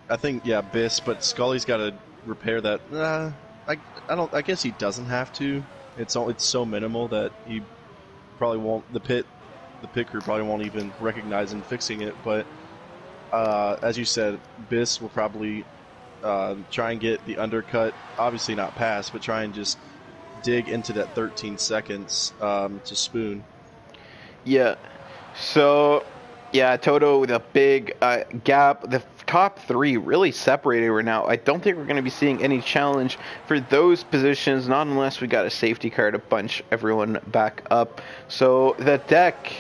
I think, Biss, but Scully's got to repair that. I guess he doesn't have to. It's so minimal that he probably won't. The pit crew probably won't even recognize him fixing it. But as you said, Biss will probably try and get the undercut. Obviously not pass, but try and just dig into that 13 seconds to spoon. Yeah. So, yeah, Toto with a big gap. The top three really separated right now. I don't think we're going to be seeing any challenge for those positions, not unless we got a safety car to bunch everyone back up. So the deck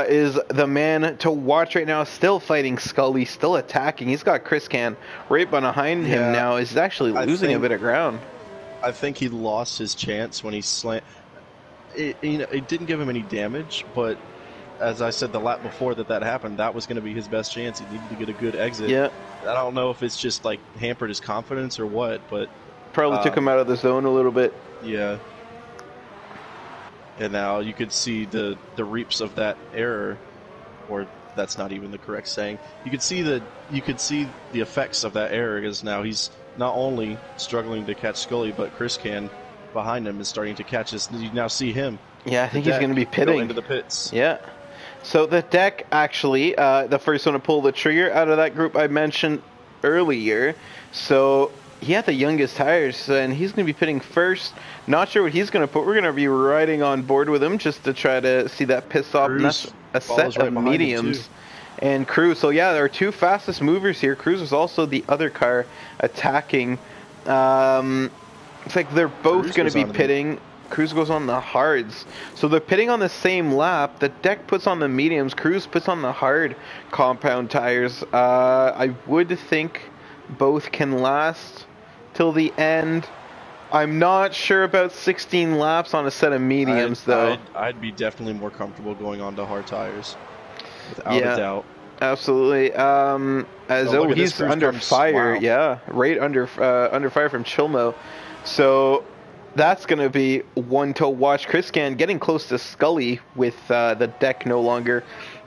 is the man to watch right now. Still fighting Scully, still attacking. He's got Chris Can right behind him now. He's actually losing a bit of ground. I think he lost his chance when he slammed. It didn't give him any damage, but as I said the lap before that happened, that was going to be his best chance. He needed to get a good exit. Yeah. I don't know if it's just like hampered his confidence or what, but probably took him out of the zone a little bit. Yeah. And now you could see the reaps of that error, or that's not even the correct saying. You could see the effects of that error, because now he's not only struggling to catch Scully, but Chris Can behind him is starting to catch us. You now see him. Yeah, I think he's going to be pitting into the pits. Yeah. So the deck actually, the first one to pull the trigger out of that group I mentioned earlier. So he had the youngest tires, and he's going to be pitting first. Not sure what he's going to put. We're going to be riding on board with him just to try to see that pit stop. And that's a set of mediums. And Cruz. So yeah, there are two fastest movers here. Cruz was also the other car attacking. It's like they're both going to be pitting. Cruz goes on the hards. So they're pitting on the same lap. The deck puts on the mediums. Cruz puts on the hard compound tires. I would think both can last till the end. I'm not sure about 16 laps on a set of mediums, though. I'd be definitely more comfortable going on to hard tires, without a doubt. Absolutely. He's under fire. Wow. Yeah, right under fire from Chilmo. So that's going to be one to watch. Chris Can getting close to Scully with the deck no longer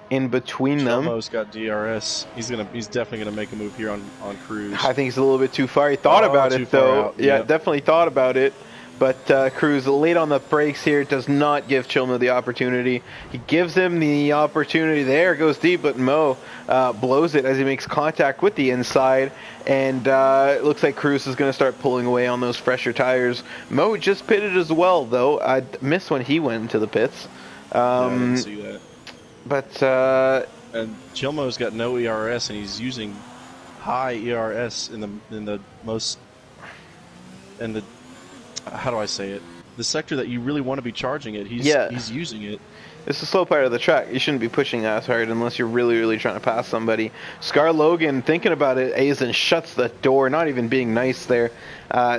in between them. Chilmo's got DRS. He's definitely gonna make a move here on Cruz. I think he's a little bit too far. He thought about it though. Yeah, definitely thought about it. But Cruz late on the brakes here, does not give Chilmo the opportunity. He gives him the opportunity. There goes deep, but Mo blows it as he makes contact with the inside. And it looks like Cruz is going to start pulling away on those fresher tires. Mo just pitted as well, though. I missed when he went into the pits. I didn't see that. But and Chilmo's got no ERS, and he's using high ERS in the how do I say it? The sector that you really want to be charging it. He's using it. It's the slow part of the track. You shouldn't be pushing as hard unless you're really, really trying to pass somebody. Scar Logan, thinking about it, Aizen shuts the door, not even being nice there.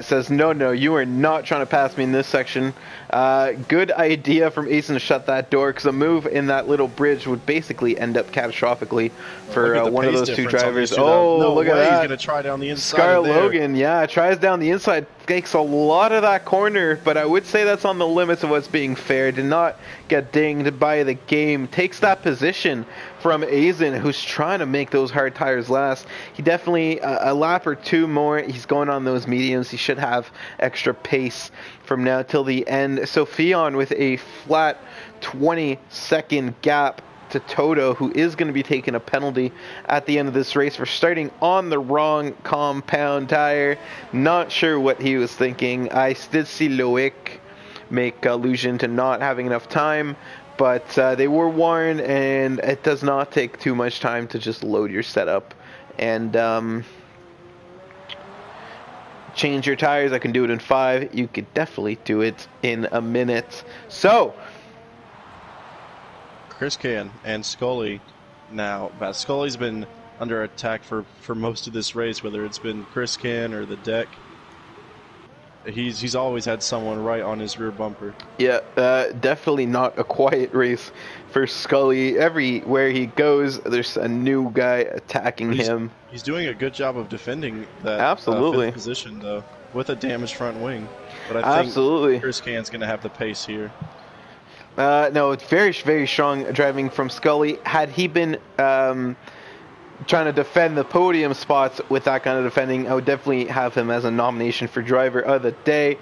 Says, no, you are not trying to pass me in this section. Good idea from Aizen to shut that door, because a move in that little bridge would basically end up catastrophically for one of those two drivers. Look at that. He's going to try down the inside. Scar Logan, tries down the inside. Takes a lot of that corner, but I would say that's on the limits of what's being fair. Did not get dinged by the game. Takes that position from Aizen, who's trying to make those hard tires last. He definitely, a lap or two more, he's going on those mediums. He should have extra pace from now till the end. So Fion with a flat 20-second gap to Toto, who is going to be taking a penalty at the end of this race for starting on the wrong compound tire. Not sure what he was thinking. I did see Loic make allusion to not having enough time, but they were warned, and it does not take too much time to just load your setup and change your tires. I can do it in 5. You could definitely do it in a minute. So Chris Can and Scully now. But Scully's been under attack for most of this race, whether it's been Chris Can or the deck. He's always had someone right on his rear bumper. Yeah, definitely not a quiet race for Scully. Everywhere he goes, there's a new guy attacking him. He's doing a good job of defending that absolutely fifth position, though, with a damaged front wing. But I think Chris Can's going to have the pace here. No, it's very, very strong driving from Scully. Had he been trying to defend the podium spots with that kind of defending, I would definitely have him as a nomination for driver of the day,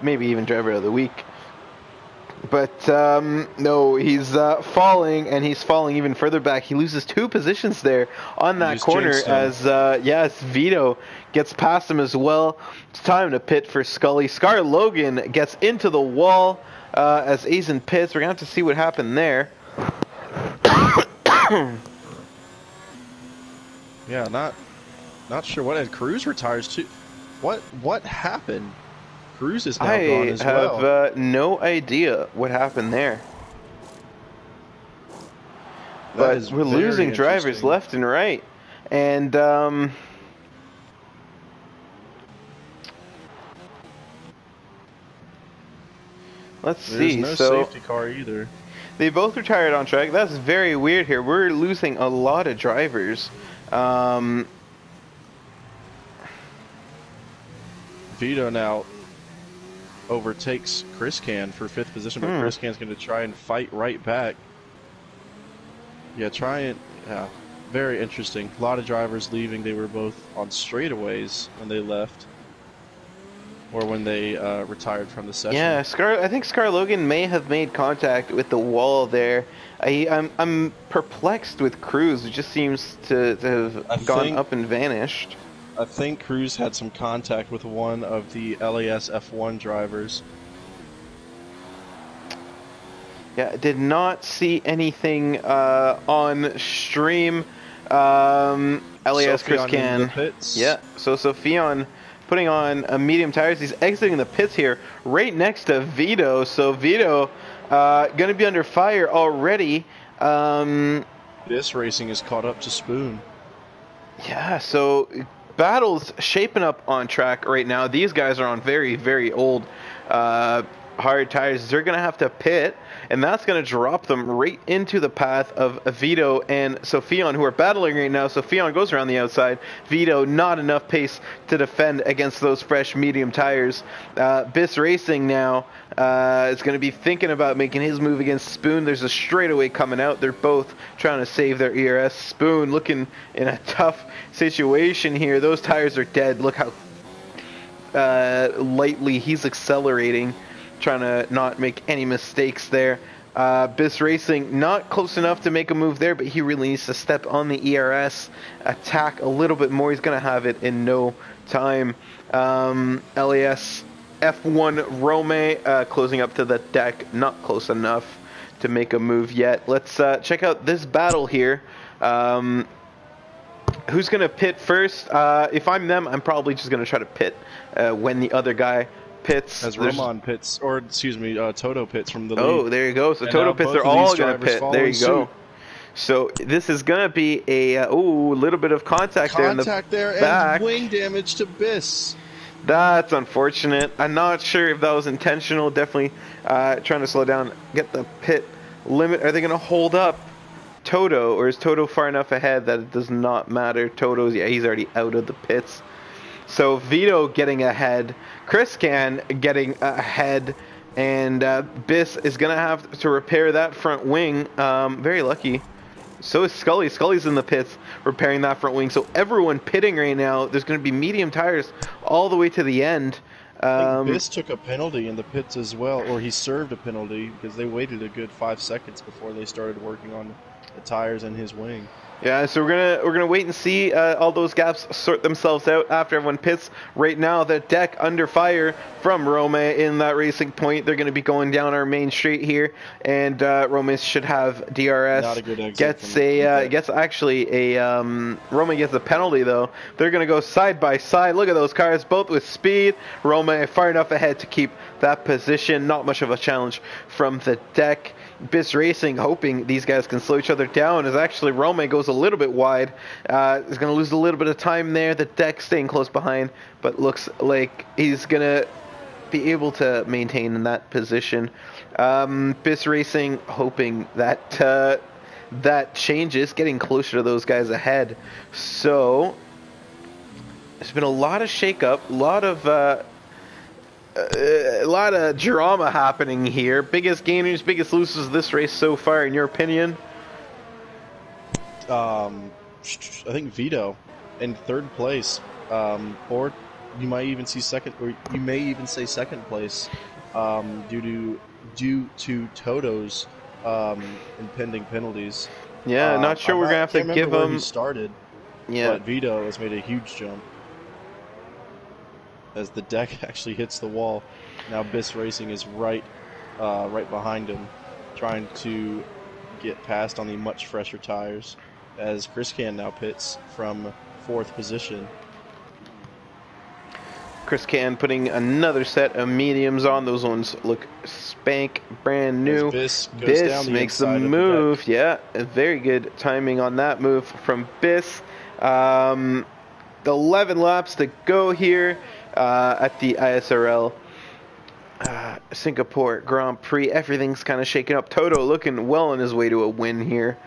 maybe even driver of the week. But no, he's falling, and he's falling even further back. He loses 2 positions there on that corner as yes, Vito gets past him as well. It's time to pit for Scully. Scar Logan gets into the wall as Aizen pits. We're gonna have to see what happened there. Yeah, not sure what. And Cruz retires too. What happened? Cruz is now gone as well. I have no idea what happened there. But we're losing drivers left and right. And let's see. There's no safety car either. They both retired on track. That's very weird here. We're losing a lot of drivers. Vito now overtakes Chris Can for 5th position, but Chris Can's going to try and fight right back. Yeah, very interesting. A lot of drivers leaving. They were both on straightaways when they left, or when they retired from the session. Yeah, I think Scar Logan may have made contact with the wall there. I'm perplexed with Cruz. It just seems to have gone up and vanished. I think Cruz had some contact with one of the LAS F1 drivers. Yeah, did not see anything on stream. LAS Chris Can. Yeah, so Sophion putting on medium tires. He's exiting the pits here right next to Vito. So Vito going to be under fire already. This racing is caught up to Spoon. Yeah, so battle's shaping up on track right now. These guys are on very, very old hard tires. They're going to have to pit, and that's going to drop them right into the path of Vito and Sophion, who are battling right now. Sophion goes around the outside. Vito, not enough pace to defend against those fresh medium tires. Biss Racing now is going to be thinking about making his move against Spoon. There's a straightaway coming out. They're both trying to save their ERS. Spoon looking in a tough situation here. Those tires are dead. Look how lightly he's accelerating, trying to not make any mistakes there. Biss Racing not close enough to make a move there, but he really needs to step on the ERS, attack a little bit more. He's going to have it in no time. LAS F1 Rome closing up to the deck, not close enough to make a move yet. Let's check out this battle here. Who's going to pit first? If I'm them, I'm probably just going to try to pit when the other guy pits. As Roman pits, or excuse me, Toto pits from the lead. Oh, there you go. So Toto pits are all going to pit. There you go. So this is going to be a little bit of contact there in the back. And wing damage to Biss. That's unfortunate. I'm not sure if that was intentional. Definitely trying to slow down, get the pit limit. Are they going to hold up Toto, or is Toto far enough ahead that it does not matter? Toto's, yeah, he's already out of the pits. So Vito getting ahead, Chris Can getting ahead, and Biss is going to have to repair that front wing. Very lucky. So is Scully. Scully's in the pits repairing that front wing. So everyone pitting right now. There's going to be medium tires all the way to the end. I think Biss took a penalty in the pits as well, or he served a penalty because they waited a good 5 seconds before they started working on the tires and his wing. Yeah, so we're gonna wait and see all those gaps sort themselves out after everyone pits. Right now, the deck under fire from Rome in that racing point. They're gonna be going down our main straight here, and Rome should have DRS. Not a good exit. Gets Rome gets a penalty though. They're gonna go side by side. Look at those cars, both with speed. Rome far enough ahead to keep that position. Not much of a challenge from the deck. Biss Racing hoping these guys can slow each other down, as actually Rome goes a little bit wide. He's going to lose a little bit of time there. The deck staying close behind, but looks like he's going to be able to maintain in that position. Biss Racing hoping that that changes, getting closer to those guys ahead. So there's been a lot of shakeup, a lot of drama happening here. Biggest gainers, biggest losers of this race so far, in your opinion? I think Vito in third place, or you might even see second, or you may even say second place, due to Toto's impending penalties. Yeah, not sure we're gonna have to Can't remember give where he him. started, Yeah, but Vito has made a huge jump as the deck actually hits the wall. Now Biss Racing is right behind him, trying to get past on the much fresher tires, as Chris Can now pits from fourth position. Chris Can putting another set of mediums on. Those ones look spank brand new. As Biss goes down the makes the inside of the move. deck. Yeah, very good timing on that move from Biss. 11 laps to go here at the ISRL Singapore Grand Prix. Everything's kind of shaken up. Toto looking well on his way to a win here.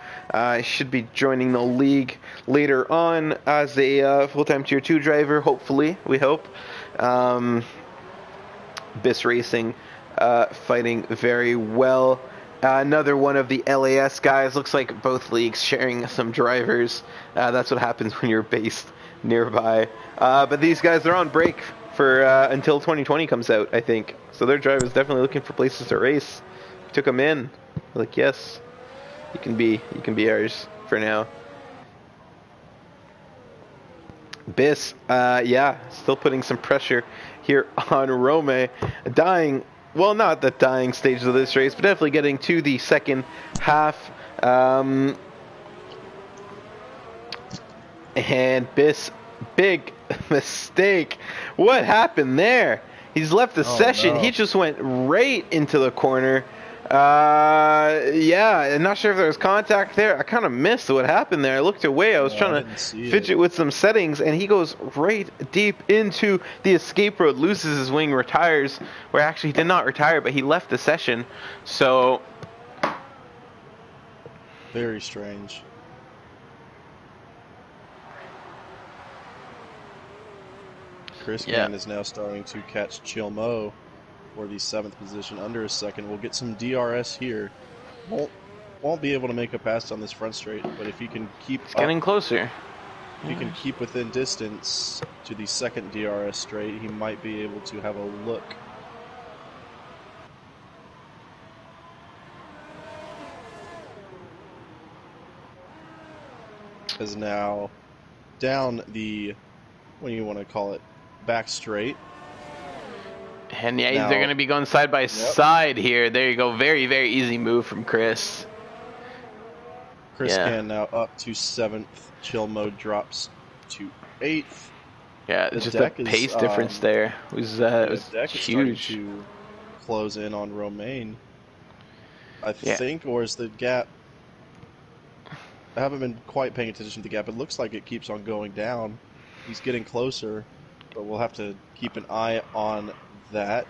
Should be joining the league later on as a full-time Tier 2 driver, hopefully, we hope. Biss Racing fighting very well. Another one of the LAS guys. Looks like both leagues sharing some drivers. That's what happens when you're based nearby. But these guys are on break for until 2020 comes out, I think. So their drivers definitely looking for places to race. We took them in. Like, yes, you can be ours for now. Biss, yeah, still putting some pressure here on Rome. Well, not the dying stage of this race, but definitely getting to the second half. And Biss, big mistake. What happened there? He's left the session. No. He just went right into the corner. Yeah, I'm not sure if there was contact there. I kind of missed what happened there. I looked away. I was trying to fidget with some settings, and he goes right deep into the escape road, loses his wing, retires. Where actually he did not retire, but he left the session. So very strange. Chris Can is now starting to catch Chill Mo for the 7th position under a second. We'll get some DRS here. Won't be able to make a pass on this front straight, but if he can keep getting closer. If he can keep within distance to the second DRS straight, he might be able to have a look. Is now down the, what do you want to call it, back straight. And yeah, they're going to be going side by side here. There you go. Very, very easy move from Chris. Chris Can now up to 7th. Chill Mode drops to 8th. Yeah, just the pace difference there was huge. To close in on Romain, I think, or is the gap? I haven't been quite paying attention to the gap. It looks like it keeps on going down. He's getting closer, but we'll have to keep an eye on that.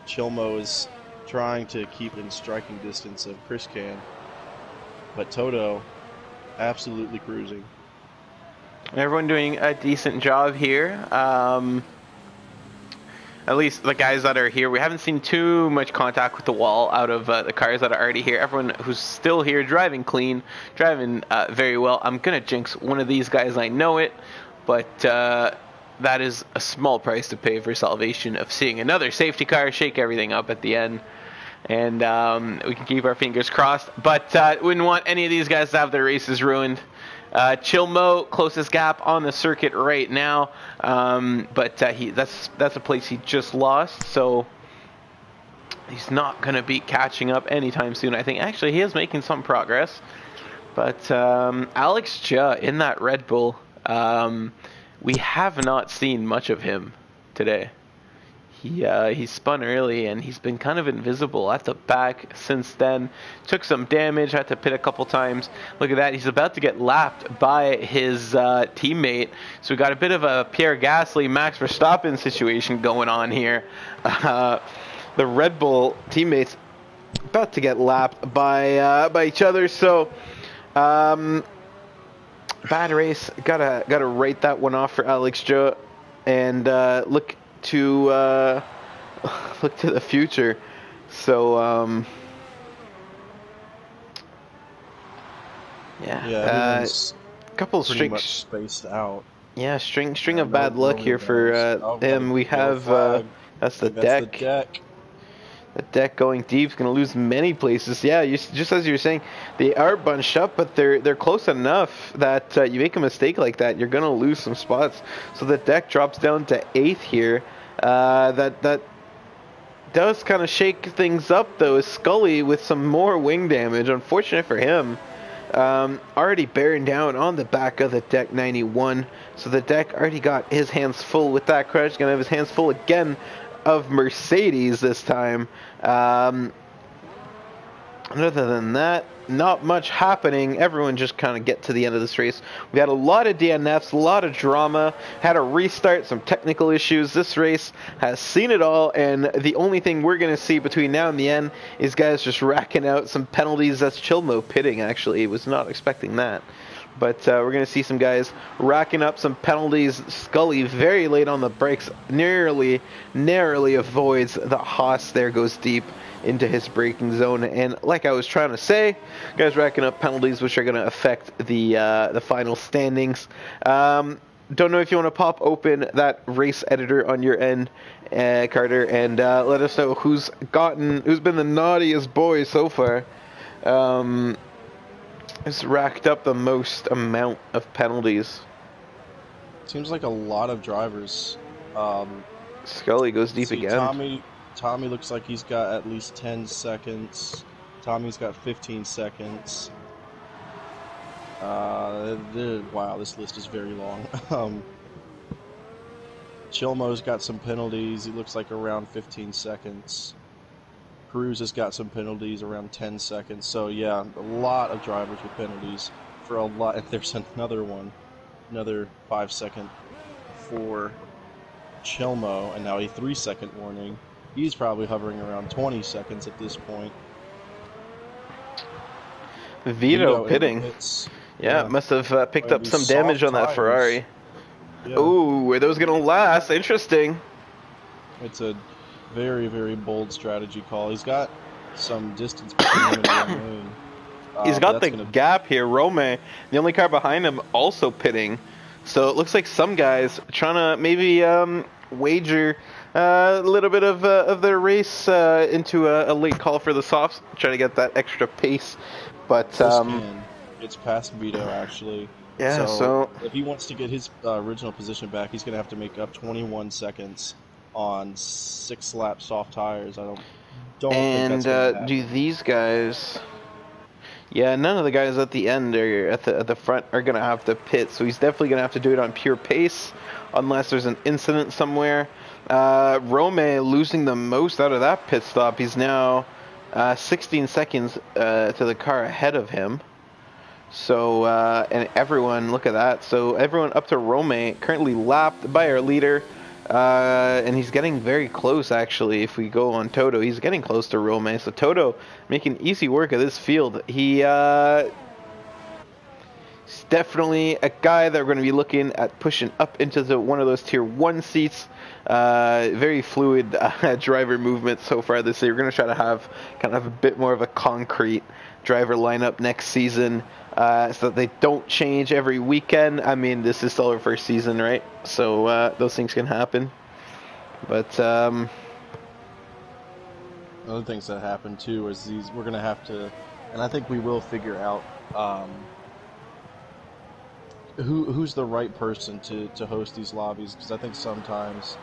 Chilmo is trying to keep in striking distance of Chris Can, but Toto absolutely cruising. Everyone doing a decent job here. At least the guys that are here. We haven't seen too much contact with the wall out of the cars that are already here. Everyone who's still here driving clean, driving very well. I'm going to jinx one of these guys, I know it, but that is a small price to pay for salvation of seeing another safety car shake everything up at the end. And we can keep our fingers crossed. But wouldn't want any of these guys to have their races ruined. Chilmo, closest gap on the circuit right now, but that's a place he just lost, so he's not going to be catching up anytime soon. I think actually he is making some progress, but Alex Jha in that Red Bull, we have not seen much of him today. He spun early, and he's been kind of invisible at the back since then. Took some damage, had to pit a couple times. Look at that. He's about to get lapped by his teammate. So we got a bit of a Pierre Gasly, Max Verstappen situation going on here. The Red Bull teammates about to get lapped by each other. So bad race. Gotta write that one off for Alex Jha, and look to the future. So couple pretty much strings. spaced out. Yeah, string Yeah, of no bad luck rolling here guys. for Oh, we got a him. We yellow have flag. that's I the think that's the deck. deck. The deck going deep is going to lose many places. Yeah, just as you were saying, they are bunched up, but they're close enough that you make a mistake like that, you're going to lose some spots. So the deck drops down to 8th here. That does kind of shake things up, though, is Scully with some more wing damage. Unfortunate for him. Already bearing down on the back of the deck 91. So the deck already got his hands full with that crash. Going to have his hands full again of Mercedes this time. Other than that, not much happening. Everyone just kind of get to the end of this race. We had a lot of DNFs, a lot of drama, had a restart, some technical issues. This race has seen it all, and the only thing we're going to see between now and the end is guys just racking out some penalties. That's Chilmo pitting, actually. Was not expecting that. But we're going to see some guys racking up some penalties. Scully very late on the brakes, narrowly avoids the Haas. There goes deep into his braking zone. And like I was trying to say, guys racking up penalties, which are going to affect the final standings. Don't know if you want to pop open that race editor on your end, Carter, and let us know who's been the naughtiest boy so far. Has racked up the most amount of penalties. Seems like a lot of drivers. Scully goes deep again. Tommy looks like he's got at least 10 seconds. Tommy's got 15 seconds. Wow, this list is very long. Chilmo's got some penalties. He looks like around 15 seconds. Cruz has got some penalties around 10 seconds. So yeah, a lot of drivers with penalties for a lot. And there's another 5-second for Chilmo, and now a 3-second warning. He's probably hovering around 20 seconds at this point. Vito pitting. Yeah, must have picked up some damage on that Ferrari. Yeah. Ooh, are those going to last? Interesting. It's a very, very bold strategy call. He's got some distance between him and Romain. He's got the gap here. Romain, the only car behind him, also pitting. So it looks like some guys trying to maybe wager a little bit of their race into a late call for the softs, trying to get that extra pace. But it's past Vito, actually. Yeah, so if he wants to get his original position back, he's going to have to make up 21 seconds on 6-lap soft tires. I don't think that's going to happen. Do these guys? Yeah, none of the guys at the end or at the front are going to have to pit, so he's definitely going to have to do it on pure pace unless there's an incident somewhere. Romain losing the most out of that pit stop. He's now 16 seconds to the car ahead of him. So, and everyone, look at that. So everyone up to Romain, currently lapped by our leader. And he's getting very close, actually. If we go on Toto, he's getting close to Romain. So Toto making easy work of this field. He's definitely a guy that we're going to be looking at pushing up into one of those tier 1 seats. Very fluid driver movement so far this year. We're going to try to have kind of a bit more of a concrete driver lineup next season, so that they don't change every weekend. I mean, this is still our first season, right? So those things can happen. But other things that happen too is we're going to have to, and I think we will figure out who's the right person to host these lobbies, because I think sometimes,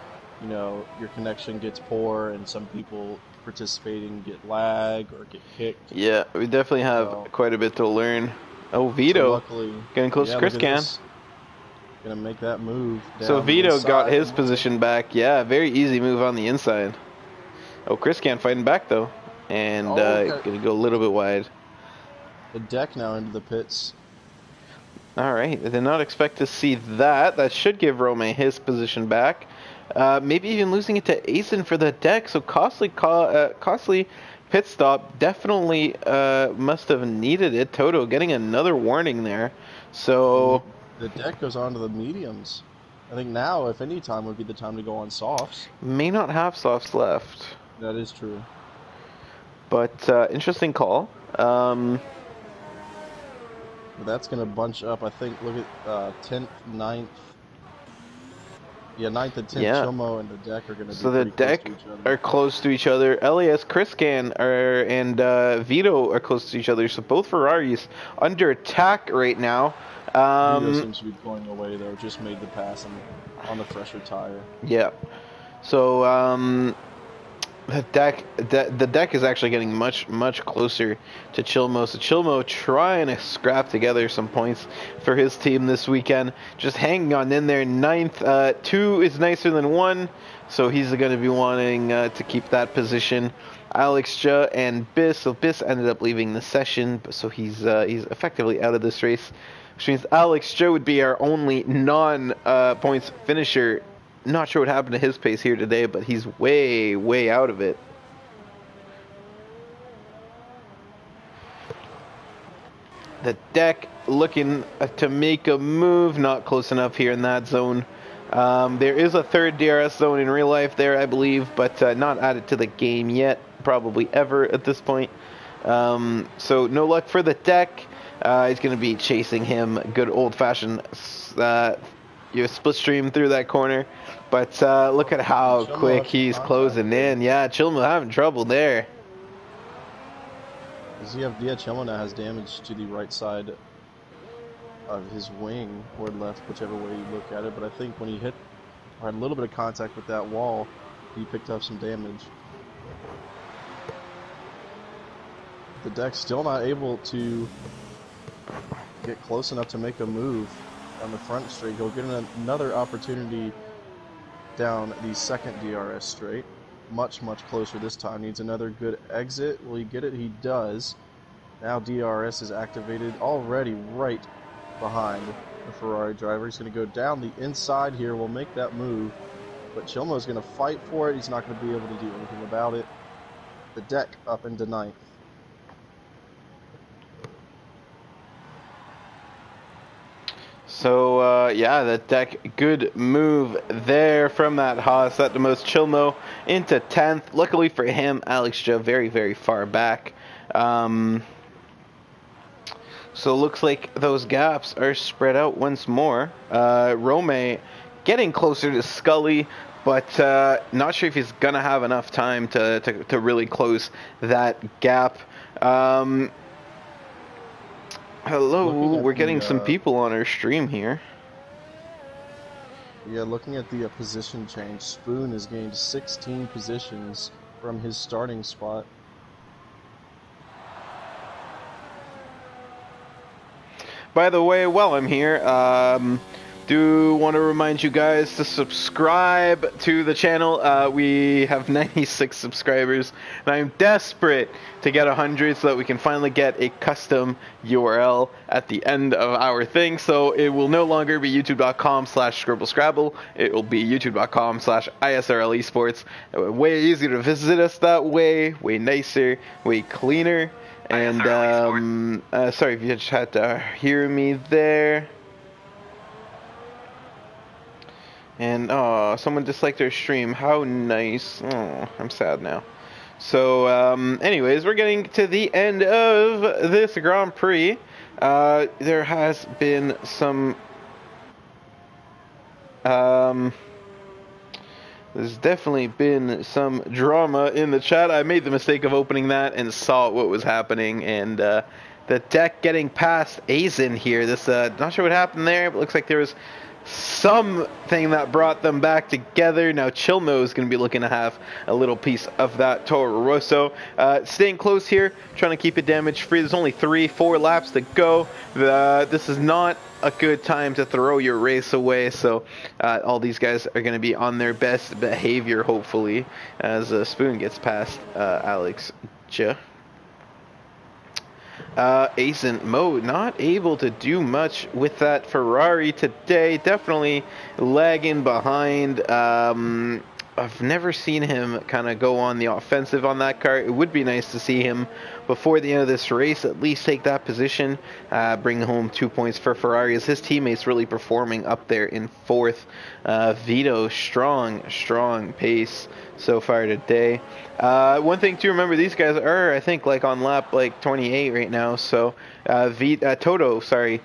your connection gets poor and some people participating get lag or get kicked. Yeah, we definitely have quite a bit to learn. Oh, Vito, luckily, getting close to Chris Can. Gonna make that move. So Vito got his position back. Yeah, very easy move on the inside. Oh, Chris Can fighting back though, and gonna go a little bit wide. The deck now into the pits. All right, I did not expect to see that. That should give Romain his position back. Maybe even losing it to Asen for the deck. So costly pit stop. Definitely must have needed it. Toto getting another warning there. So the deck goes on to the mediums. I think now, if any time, would be the time to go on softs. May not have softs left. That is true. But interesting call. But that's going to bunch up, I think, look at 10th, 9th. Yeah, 9th and 10th, Yeah. Chilmo and the deck are going to be So the pretty close deck to each other. are close to each other. Elias, Chriscan and Vito are close to each other. So both Ferraris under attack right now. Vito seems to be pulling away, though. Just made the pass on the fresher tire. Yeah. So the deck is actually getting much closer to Chilmo. So Chilmo trying to scrap together some points for his team this weekend. Just hanging on in there. 9th, 2 is nicer than 1, so he's going to be wanting to keep that position. Alex Ja and Biss. So Biss ended up leaving the session, so he's effectively out of this race, which means Alex Ja would be our only non-points finisher. Not sure what happened to his pace here today, but he's way out of it. The deck looking to make a move, not close enough here in that zone. There is a third DRS zone in real life there, I believe, but not added to the game yet, probably ever at this point. So no luck for the deck. He's going to be chasing him, good old-fashioned split stream through that corner. But look at how quick he's closing in. Yeah, Chilmo having trouble there. Chilmo now has damage to the right side of his wing, or left, whichever way you look at it. But I think when he hit or had a little bit of contact with that wall, he picked up some damage. The deck's still not able to get close enough to make a move on the front straight. He'll get another opportunity down the second DRS straight. Much closer this time. Needs another good exit. Will he get it? He does. Now DRS is activated, already right behind the Ferrari driver. He's going to go down the inside here. Will make that move, but Chilmo's going to fight for it. He's not going to be able to do anything about it. The deck up into 9th. So, yeah, the deck, good move there from that Haas. That demotes Chilmo into 10th. Luckily for him, Alex Ja very far back. So looks like those gaps are spread out once more. Rome getting closer to Scully, but not sure if he's going to have enough time to really close that gap. Hello, we're getting some people on our stream here. Yeah, looking at the position change, Spoon has gained 16 positions from his starting spot. By the way, while I'm here, do want to remind you guys to subscribe to the channel. We have 96 subscribers, and I'm desperate to get 100 so that we can finally get a custom URL at the end of our thing. So it will no longer be youtube.com/scribblescrabble. It will be youtube.com/ISRL Esports. Way easier to visit us that way, way nicer, way cleaner. And sorry if you just had to hear me there. And someone disliked our stream. How nice. Oh, I'm sad now. So anyways, we're getting to the end of this Grand Prix. There has been some there's definitely been some drama in the chat. I made the mistake of opening that and saw what was happening, and the deck getting past Aizen here. This not sure what happened there, but looks like there was something that brought them back together. Now Chilmo is going to be looking to have a little piece of that Toro Rosso. Staying close here, trying to keep it damage free. There's only 3-4 laps to go. This is not a good time to throw your race away, so all these guys are going to be on their best behavior, hopefully, as Spoon gets past Alex Ja. Aizen Mo not able to do much with that Ferrari today. Definitely lagging behind I've never seen him kind of go on the offensive on that car. It would be nice to see him before the end of this race at least take that position, bring home 2 points for Ferrari as his teammates really performing up there in fourth. Vito, strong pace so far today. One thing to remember, these guys are, I think, like on lap like 28 right now. So Toto, sorry.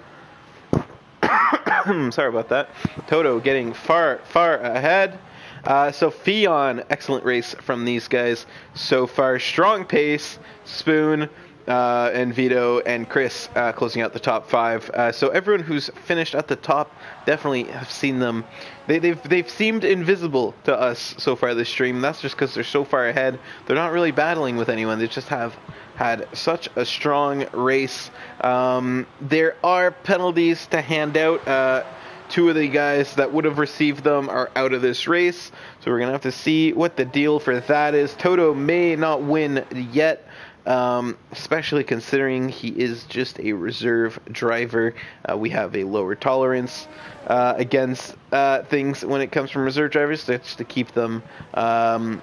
Sorry about that. Toto getting far ahead. So Fion, excellent race from these guys so far. Strong pace, Spoon, and Vito and Chris closing out the top 5. So everyone who's finished at the top, definitely have seen them. They've seemed invisible to us so far this stream. That's just because they're so far ahead. They're not really battling with anyone. They just have had such a strong race. There are penalties to hand out. 2 of the guys that would have received them are out of this race, so we're going to have to see what the deal for that is. Toto may not win yet, especially considering he is just a reserve driver. We have a lower tolerance against things when it comes from reserve drivers, just to keep them a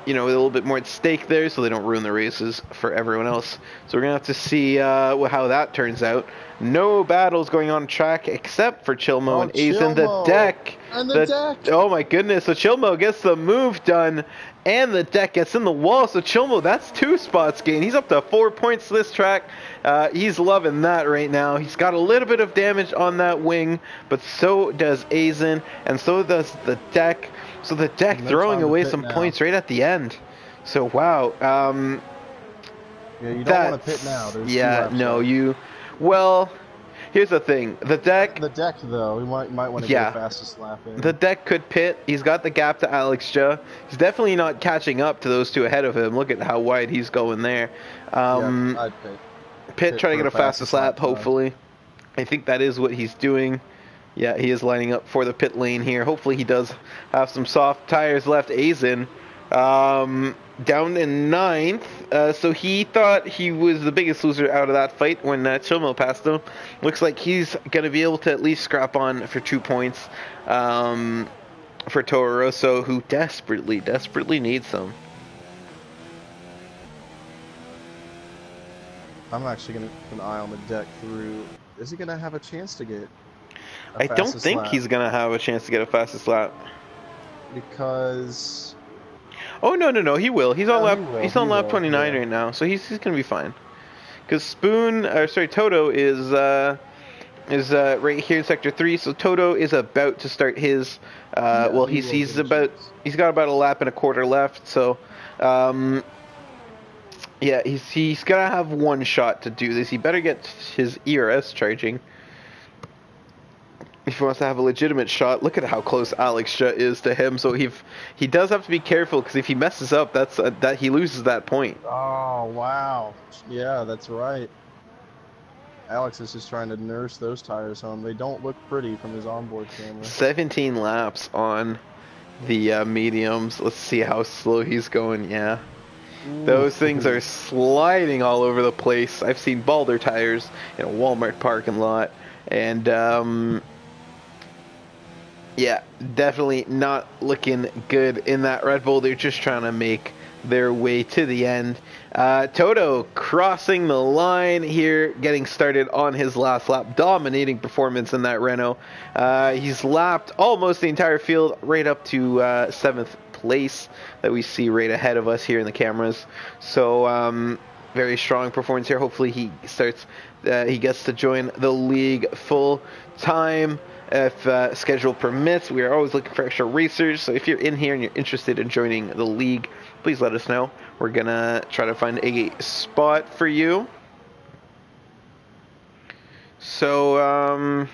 little bit more at stake there so they don't ruin the races for everyone else. So we're going to have to see how that turns out. No battles going on track except for Chilmo and Aizen. The deck. And the deck. Oh my goodness. So Chilmo gets the move done and the deck gets in the wall. So Chilmo, that's 2 spots gained. He's up to 4 points this track. He's loving that right now. He's got a little bit of damage on that wing, but so does Aizen and so does the deck. So the deck throwing away some points right at the end. So wow. Yeah, you don't want to pit now. There's Well, here's the thing. The deck, though, we might want to get the fastest lap in. The deck could pit. He's got the gap to Alex J. He's definitely not catching up to those 2 ahead of him. Look at how wide he's going there. I'd pit. Try to get a fastest lap, hopefully. I think that is what he's doing. Yeah, he is lining up for the pit lane here. Hopefully he does have some soft tires left. Aizen down in 9th. So he thought he was the biggest loser out of that fight when Chilmo passed him. Looks like he's going to be able to at least scrap on for 2 points for Toro Rosso, who desperately needs them. I'm actually going to keep an eye on the deck through. Is he going to have a chance to get I don't think he's going to have a chance to get a fastest lap. Because... Oh, no, he will. He's on lap 29 right now, so he's going to be fine. Because Toto is right here in Sector 3, so Toto is about to start his... he's got about a lap and a quarter left, so... he's got to have 1 shot to do this. He better get his ERS charging if he wants to have a legitimate shot. Look at how close Alex J is to him, so he does have to be careful, because if he messes up, that he loses that point. Oh, wow. Yeah, that's right. Alex is just trying to nurse those tires home. They don't look pretty from his onboard camera. 17 laps on the mediums. Let's see how slow he's going. Yeah. Ooh. Those things are sliding all over the place. I've seen Balder tires in a Walmart parking lot, and yeah, definitely not looking good in that Red Bull. They're just trying to make their way to the end. Toto crossing the line here, getting started on his last lap. Dominating performance in that Renault. He's lapped almost the entire field right up to 7th place that we see right ahead of us here in the cameras. So very strong performance here. Hopefully he gets to join the league full time if schedule permits. We are always looking for extra racers, so if you're in here and you're interested in joining the league, please let us know. We're gonna try to find a spot for you. So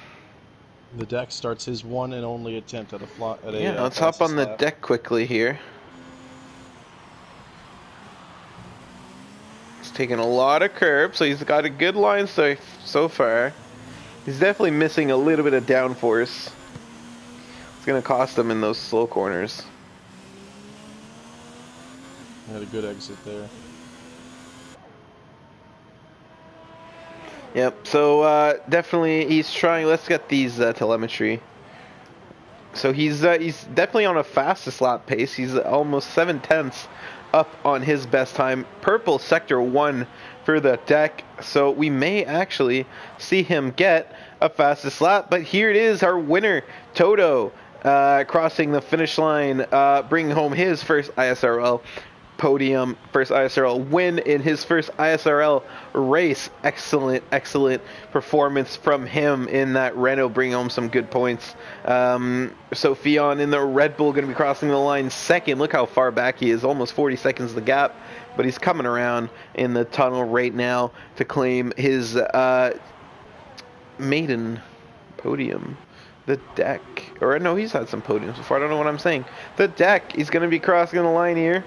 the deck starts his one and only attempt at a let's hop on the deck quickly here. He's taking a lot of curb, so he's got a good line so far. He's definitely missing a little bit of downforce. It's going to cost him in those slow corners. Had a good exit there. Yep, so definitely he's trying. Let's get these telemetry So he's definitely on a fastest lap pace. He's almost 7/10 up on his best time. Purple sector 1 for the deck. So we may actually see him get a fastest lap. But here it is, our winner, Toto, crossing the finish line, bringing home his first ISRL podium, first ISRL win in his first ISRL race. Excellent performance from him in that Renault, bringing home some good points. Sofian in the Red Bull going to be crossing the line second. Look how far back he is, almost 40 seconds the gap, but he's coming around in the tunnel right now to claim his maiden podium. The deck, or no, he's had some podiums before, I don't know what I'm saying. The deck, he's going to be crossing the line here.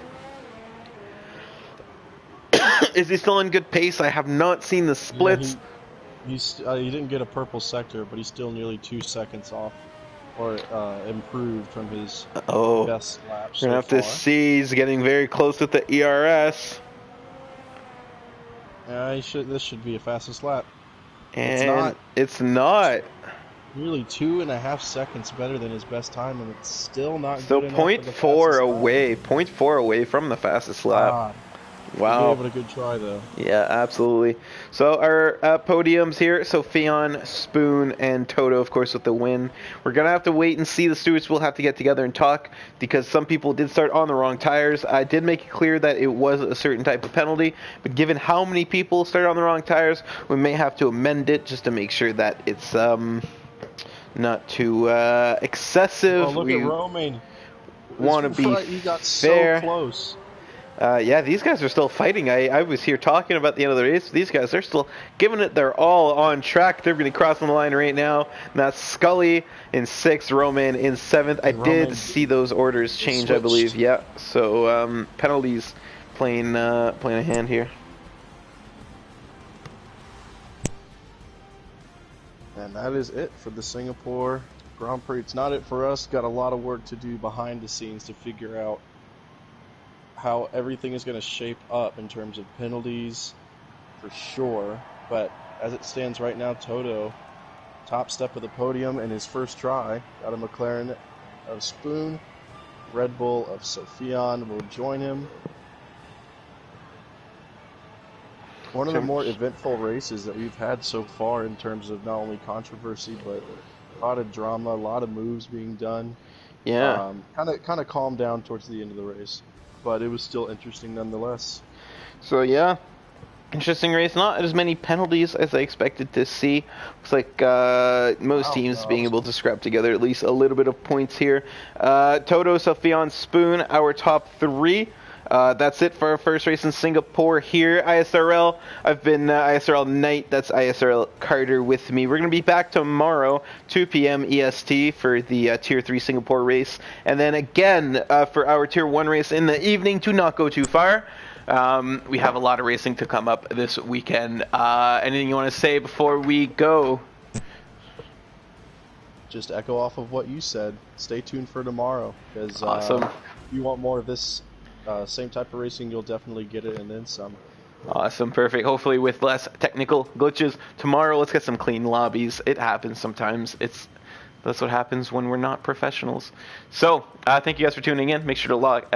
Is he still in good pace? I have not seen the splits. Yeah, he didn't get a purple sector, but he's still nearly 2 seconds off, or improved from his best lap so We're gonna have to see. He's getting very close with the ERS. Yeah, this should be a fastest lap. And it's not. Nearly 2.5 seconds better than his best time, and it's still not so good enough. 0.4 away, 0.4 away from the fastest lap. Wow. He gave it a good try, though. Yeah, absolutely. So our podiums here, Sofian, Spoon, and Toto, of course, with the win. We're going to have to wait and see. The stewards will have to get together and talk because some people did start on the wrong tires. I did make it clear that it was a certain type of penalty, but given how many people started on the wrong tires, we may have to amend it just to make sure that it's not too excessive. Oh, look at Romain. Want to be He got fair. So close. Yeah, these guys are still fighting. I was here talking about the end of the race. These guys are still giving it their all on track. They're going to cross on the line right now. And that's Scully in 6th, Romain in 7th. I did see those orders change, I believe. Yeah, so penalties playing a hand here. And that is it for the Singapore Grand Prix. It's not it for us. Got a lot of work to do behind the scenes to figure out how everything is going to shape up in terms of penalties, for sure. But as it stands right now, Toto, top step of the podium in his first try. Got a McLaren of Spoon. Red Bull of Sofian will join him. One of the more eventful races that we've had so far in terms of not only controversy, but a lot of drama, a lot of moves being done. Yeah. Kind of calmed down towards the end of the race, but it was still interesting nonetheless. So yeah, interesting race. Not as many penalties as I expected to see. Looks like most teams being able to scrap together at least a little bit of points here. Toto, Sofian, Spoon, our top 3. That's it for our first race in Singapore here. ISRL, I've been ISRL Knight, that's ISRL Carter with me. We're going to be back tomorrow, 2 p.m. EST for the Tier 3 Singapore race. And then again for our Tier 1 race in the evening, to not go too far. We have a lot of racing to come up this weekend. Anything you want to say before we go? Just echo off of what you said. Stay tuned for tomorrow, because awesome. If you want more of this same type of racing, you'll definitely get it, and then some. Awesome, perfect. Hopefully with less technical glitches. Tomorrow, let's get some clean lobbies. It happens sometimes. That's what happens when we're not professionals. So, thank you guys for tuning in. Make sure to like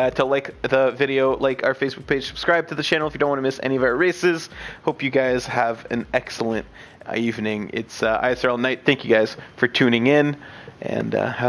the video, like our Facebook page, subscribe to the channel if you don't want to miss any of our races. Hope you guys have an excellent evening. It's ISRL Night. Thank you guys for tuning in, and have